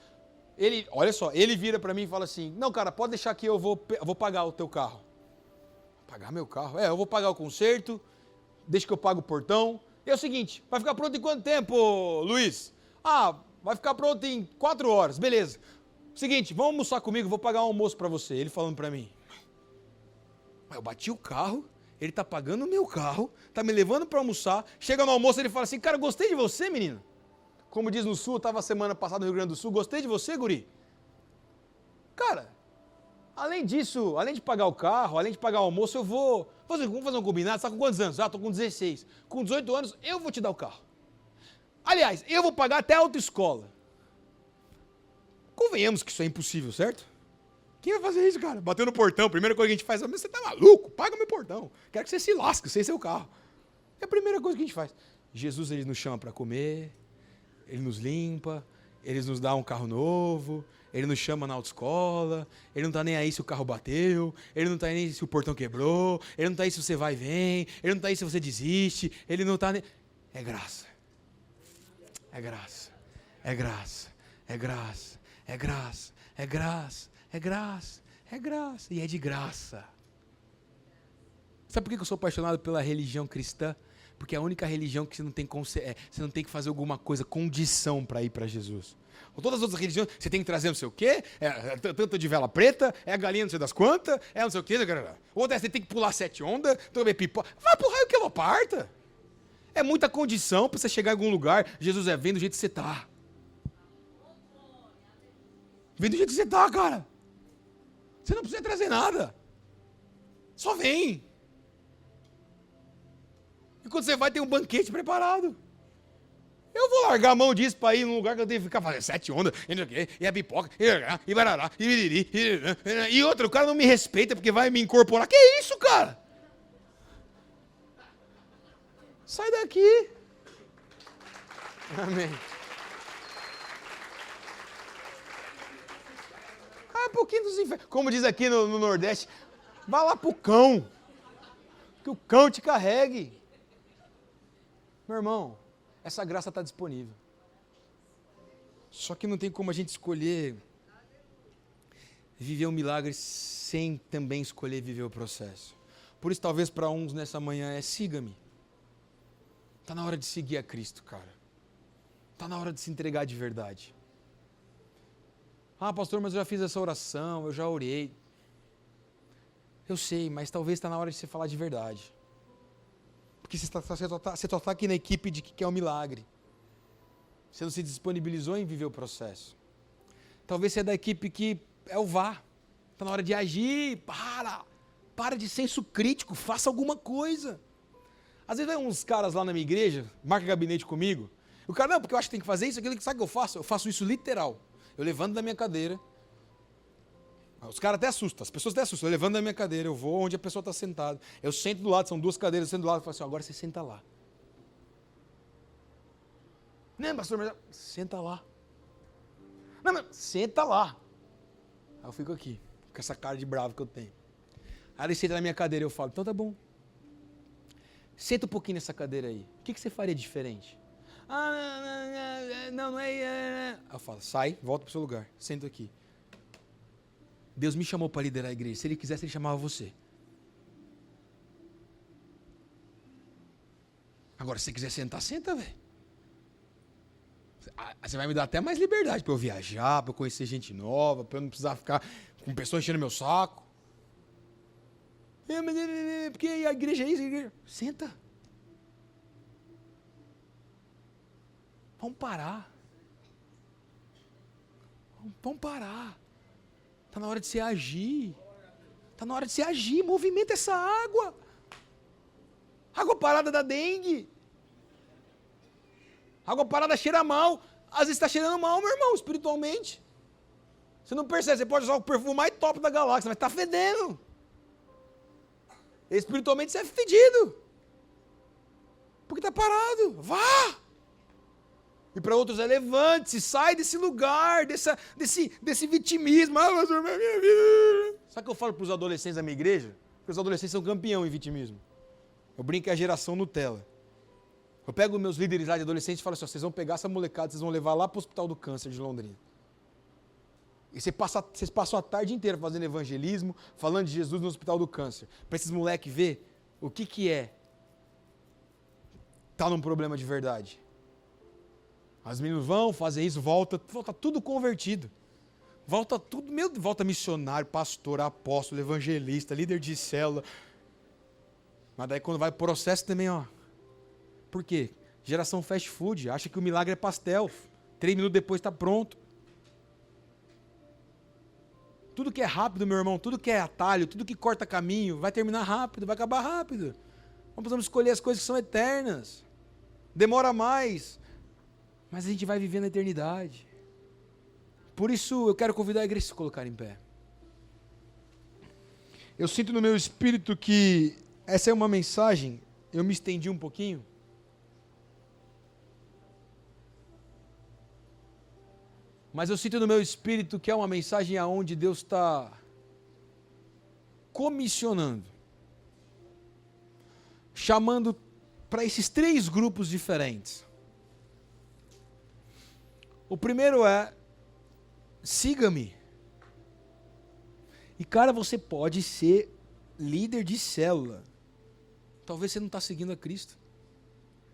Olha só, ele vira para mim e fala assim, não, cara, pode deixar que eu vou pagar o teu carro. Pagar meu carro? Eu vou pagar o conserto, deixa que eu pago o portão. E é o seguinte, vai ficar pronto em quanto tempo, Luiz? Vai ficar pronto em 4 horas, beleza. Seguinte, vamos almoçar comigo, vou pagar um almoço para você. Ele falando para mim, eu bati o carro, ele tá pagando o meu carro, tá me levando para almoçar, chega no almoço ele fala assim, cara, gostei de você, menino. Como diz no Sul, eu estava semana passada no Rio Grande do Sul, gostei de você, guri. Cara, além disso, além de pagar o carro, além de pagar o almoço, vamos fazer um combinado, você está com quantos anos? Estou com 16. Com 18 anos, eu vou te dar o carro. Aliás, eu vou pagar até a autoescola. Convenhamos que isso é impossível, certo? Quem vai fazer isso, cara? Bateu no portão, a primeira coisa que a gente faz, mas você tá maluco? Paga meu portão. Quero que você se lasque, sem seu carro. É a primeira coisa que a gente faz. Jesus, ele nos chama para comer, ele nos limpa, ele nos dá um carro novo, ele nos chama na autoescola, ele não tá nem aí se o carro bateu, ele não tá nem aí se o portão quebrou, ele não tá aí se você vai e vem, ele não tá aí se você desiste, ele não tá nem... É graça. É graça. É graça. É graça. É graça. É graça. É graça. É graça. E é de graça. Sabe por que eu sou apaixonado pela religião cristã? Porque é a única religião que você não tem que fazer alguma coisa, condição para ir para Jesus. Com todas as outras religiões, você tem que trazer não sei o quê, tanto de vela preta, é a galinha não sei das quantas, é não sei o quê. Outra, você tem que pular 7 ondas, comer pipoca. Vai pro raio que ela parta. É muita condição para você chegar em algum lugar. Jesus vem do jeito que você tá. Vem do jeito que você tá, cara. Você não precisa trazer nada. Só vem. E quando você vai, tem um banquete preparado. Eu vou largar a mão disso para ir num lugar que eu tenho que ficar fazendo 7 ondas, e a pipoca, e barará, e outra, o cara não me respeita porque vai me incorporar. Que isso, cara? Sai daqui. Amém. Um pouquinho dos infernos. Como diz aqui no Nordeste, vá lá pro cão. Que o cão te carregue. Meu irmão, essa graça está disponível. Só que não tem como a gente escolher viver um milagre sem também escolher viver o processo. Por isso, talvez para uns nessa manhã siga-me. Está na hora de seguir a Cristo, cara. Está na hora de se entregar de verdade. Ah, pastor, mas eu já fiz essa oração, eu já orei. Eu sei, mas talvez está na hora de você falar de verdade. Porque você só está aqui na equipe de que quer um milagre. Você não se disponibilizou em viver o processo. Talvez você é da equipe que é o vá. Está na hora de agir. Para de senso crítico, faça alguma coisa. Às vezes vai uns caras lá na minha igreja, marca gabinete comigo. O cara, não, porque eu acho que tem que fazer isso, aquilo, sabe o que eu faço? Eu faço isso literal. Eu levanto da minha cadeira. Os caras até assustam, as pessoas até assustam. Eu levanto da minha cadeira, eu vou onde a pessoa está sentada. Eu sento do lado, são 2 cadeiras, eu sento do lado e falo assim, agora você senta lá. Não, pastor, mas... Senta lá. Não, mas senta lá. Aí eu fico aqui, com essa cara de bravo que eu tenho. Aí ele senta na minha cadeira e eu falo, então tá bom. Senta um pouquinho nessa cadeira aí. O que você faria diferente? Não é... Aí eu falo, sai, volta pro seu lugar, senta aqui. Deus me chamou para liderar a igreja. Se Ele quisesse, Ele chamava você. Agora, se você quiser sentar, senta, velho. Você vai me dar até mais liberdade para eu viajar, para eu conhecer gente nova, para eu não precisar ficar com pessoas enchendo meu saco. Porque a igreja é isso, a igreja... Senta. Vamos parar. Vamos parar. Está na hora de você agir. Está na hora de você agir. Movimenta essa água. Água parada da dengue. Água parada cheira mal. Às vezes está cheirando mal, meu irmão, espiritualmente. Você não percebe. Você pode usar o perfume mais top da galáxia, mas está fedendo. Espiritualmente você é fedido. Porque está parado. Vá. E para outros é levante-se, sai desse lugar, desse vitimismo. Ah, mas minha vida. Sabe o que eu falo para os adolescentes da minha igreja? Porque os adolescentes são campeão em vitimismo. Eu brinco que é a geração Nutella. Eu pego meus líderes lá de adolescentes e falo assim, vocês vão pegar essa molecada, vocês vão levar lá para o Hospital do Câncer de Londrina. E vocês passam a tarde inteira fazendo evangelismo, falando de Jesus no Hospital do Câncer. Para esses moleques ver o que é estar num problema de verdade. As meninas vão fazer isso, volta tudo convertido. Volta missionário, pastor, apóstolo, evangelista, líder de célula. Mas daí quando vai pro processo também, ó. Por quê? Geração fast food, acha que o milagre é pastel. 3 minutos depois está pronto. Tudo que é rápido, meu irmão, tudo que é atalho, tudo que corta caminho, vai terminar rápido, vai acabar rápido. Nós precisamos escolher as coisas que são eternas. Demora mais. Mas a gente vai viver na eternidade. Por isso eu quero convidar a igreja a se colocar em pé. Eu sinto no meu espírito que essa é uma mensagem, eu me estendi um pouquinho. Mas eu sinto no meu espírito que é uma mensagem aonde Deus está comissionando, chamando para esses 3 grupos diferentes. O primeiro é, siga-me. E cara, você pode ser líder de célula. Talvez você não está seguindo a Cristo.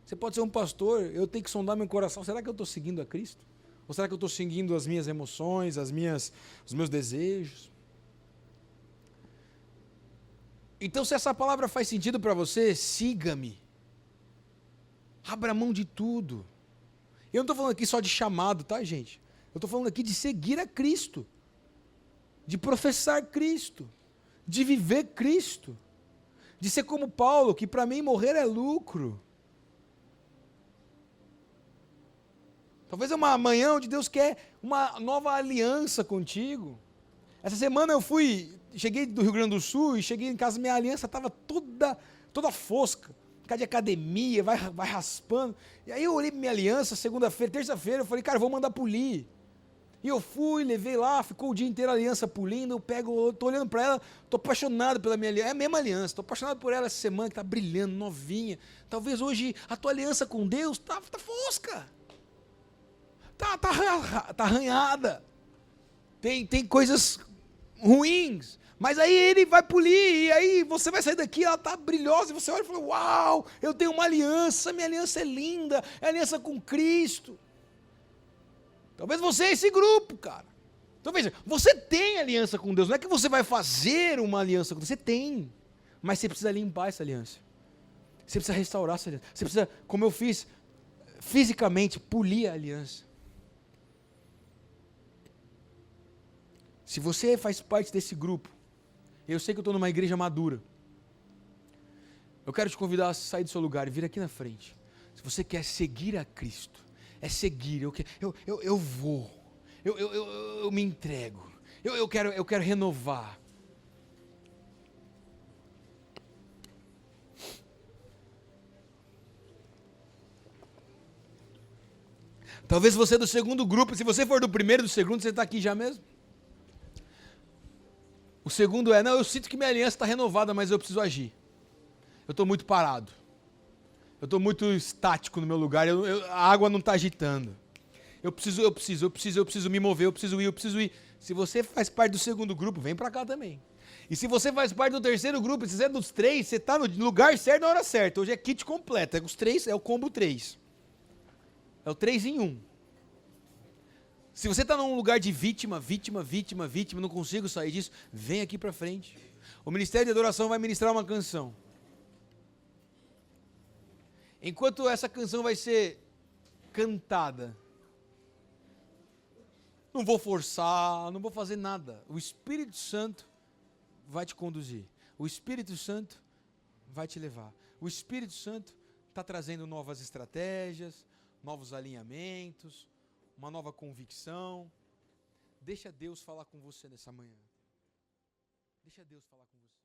Você pode ser um pastor, eu tenho que sondar meu coração, será que eu estou seguindo a Cristo? Ou será que eu estou seguindo as minhas emoções, os meus desejos? Então, se essa palavra faz sentido para você, siga-me. Abra mão de tudo. Eu não estou falando aqui só de chamado, tá, gente? Eu estou falando aqui de seguir a Cristo. De professar Cristo. De viver Cristo. De ser como Paulo, que para mim morrer é lucro. Talvez é uma manhã onde Deus quer uma nova aliança contigo. Essa semana cheguei do Rio Grande do Sul e cheguei em casa, minha aliança estava toda fosca. Por causa de academia, vai raspando. E aí eu olhei para minha aliança, segunda-feira, terça-feira, eu falei, cara, vou mandar polir. E eu fui, levei lá, ficou o dia inteiro a aliança polindo, tô olhando para ela, tô apaixonado pela minha aliança, é a mesma aliança, tô apaixonado por ela essa semana, que tá brilhando, novinha. Talvez hoje a tua aliança com Deus tá fosca. Tá arranhada. Tem coisas ruins. Mas aí ele vai polir, e aí você vai sair daqui, ela tá brilhosa, e você olha e fala, uau, eu tenho uma aliança, minha aliança é linda, é aliança com Cristo. Talvez você é esse grupo, cara. Então veja, você tem aliança com Deus, não é que você vai fazer uma aliança com Deus, você tem. Mas você precisa limpar essa aliança. Você precisa restaurar essa aliança. Você precisa, como eu fiz, fisicamente, polir a aliança. Se você faz parte desse grupo, eu sei que eu estou numa igreja madura, eu quero te convidar a sair do seu lugar e vir aqui na frente. Se você quer seguir a Cristo, é seguir, eu vou, eu me entrego, eu quero renovar. Talvez você é do segundo grupo, se você for do primeiro, do segundo, você está aqui já mesmo. O segundo é, não, eu sinto que minha aliança está renovada, mas eu preciso agir. Eu estou muito parado. Eu estou muito estático no meu lugar, a água não está agitando. Eu preciso me mover, eu preciso ir. Se você faz parte do segundo grupo, vem para cá também. E se você faz parte do terceiro grupo, se você é dos 3, você está no lugar certo na hora certa. Hoje é kit completo, os 3, é o combo 3. É o 3 em 1. Se você está num lugar de vítima, não consigo sair disso, vem aqui para frente. O Ministério de Adoração vai ministrar uma canção. Enquanto essa canção vai ser cantada, não vou forçar, não vou fazer nada. O Espírito Santo vai te conduzir. O Espírito Santo vai te levar. O Espírito Santo está trazendo novas estratégias, novos alinhamentos, uma nova convicção. Deixa Deus falar com você nessa manhã. Deixa Deus falar com você.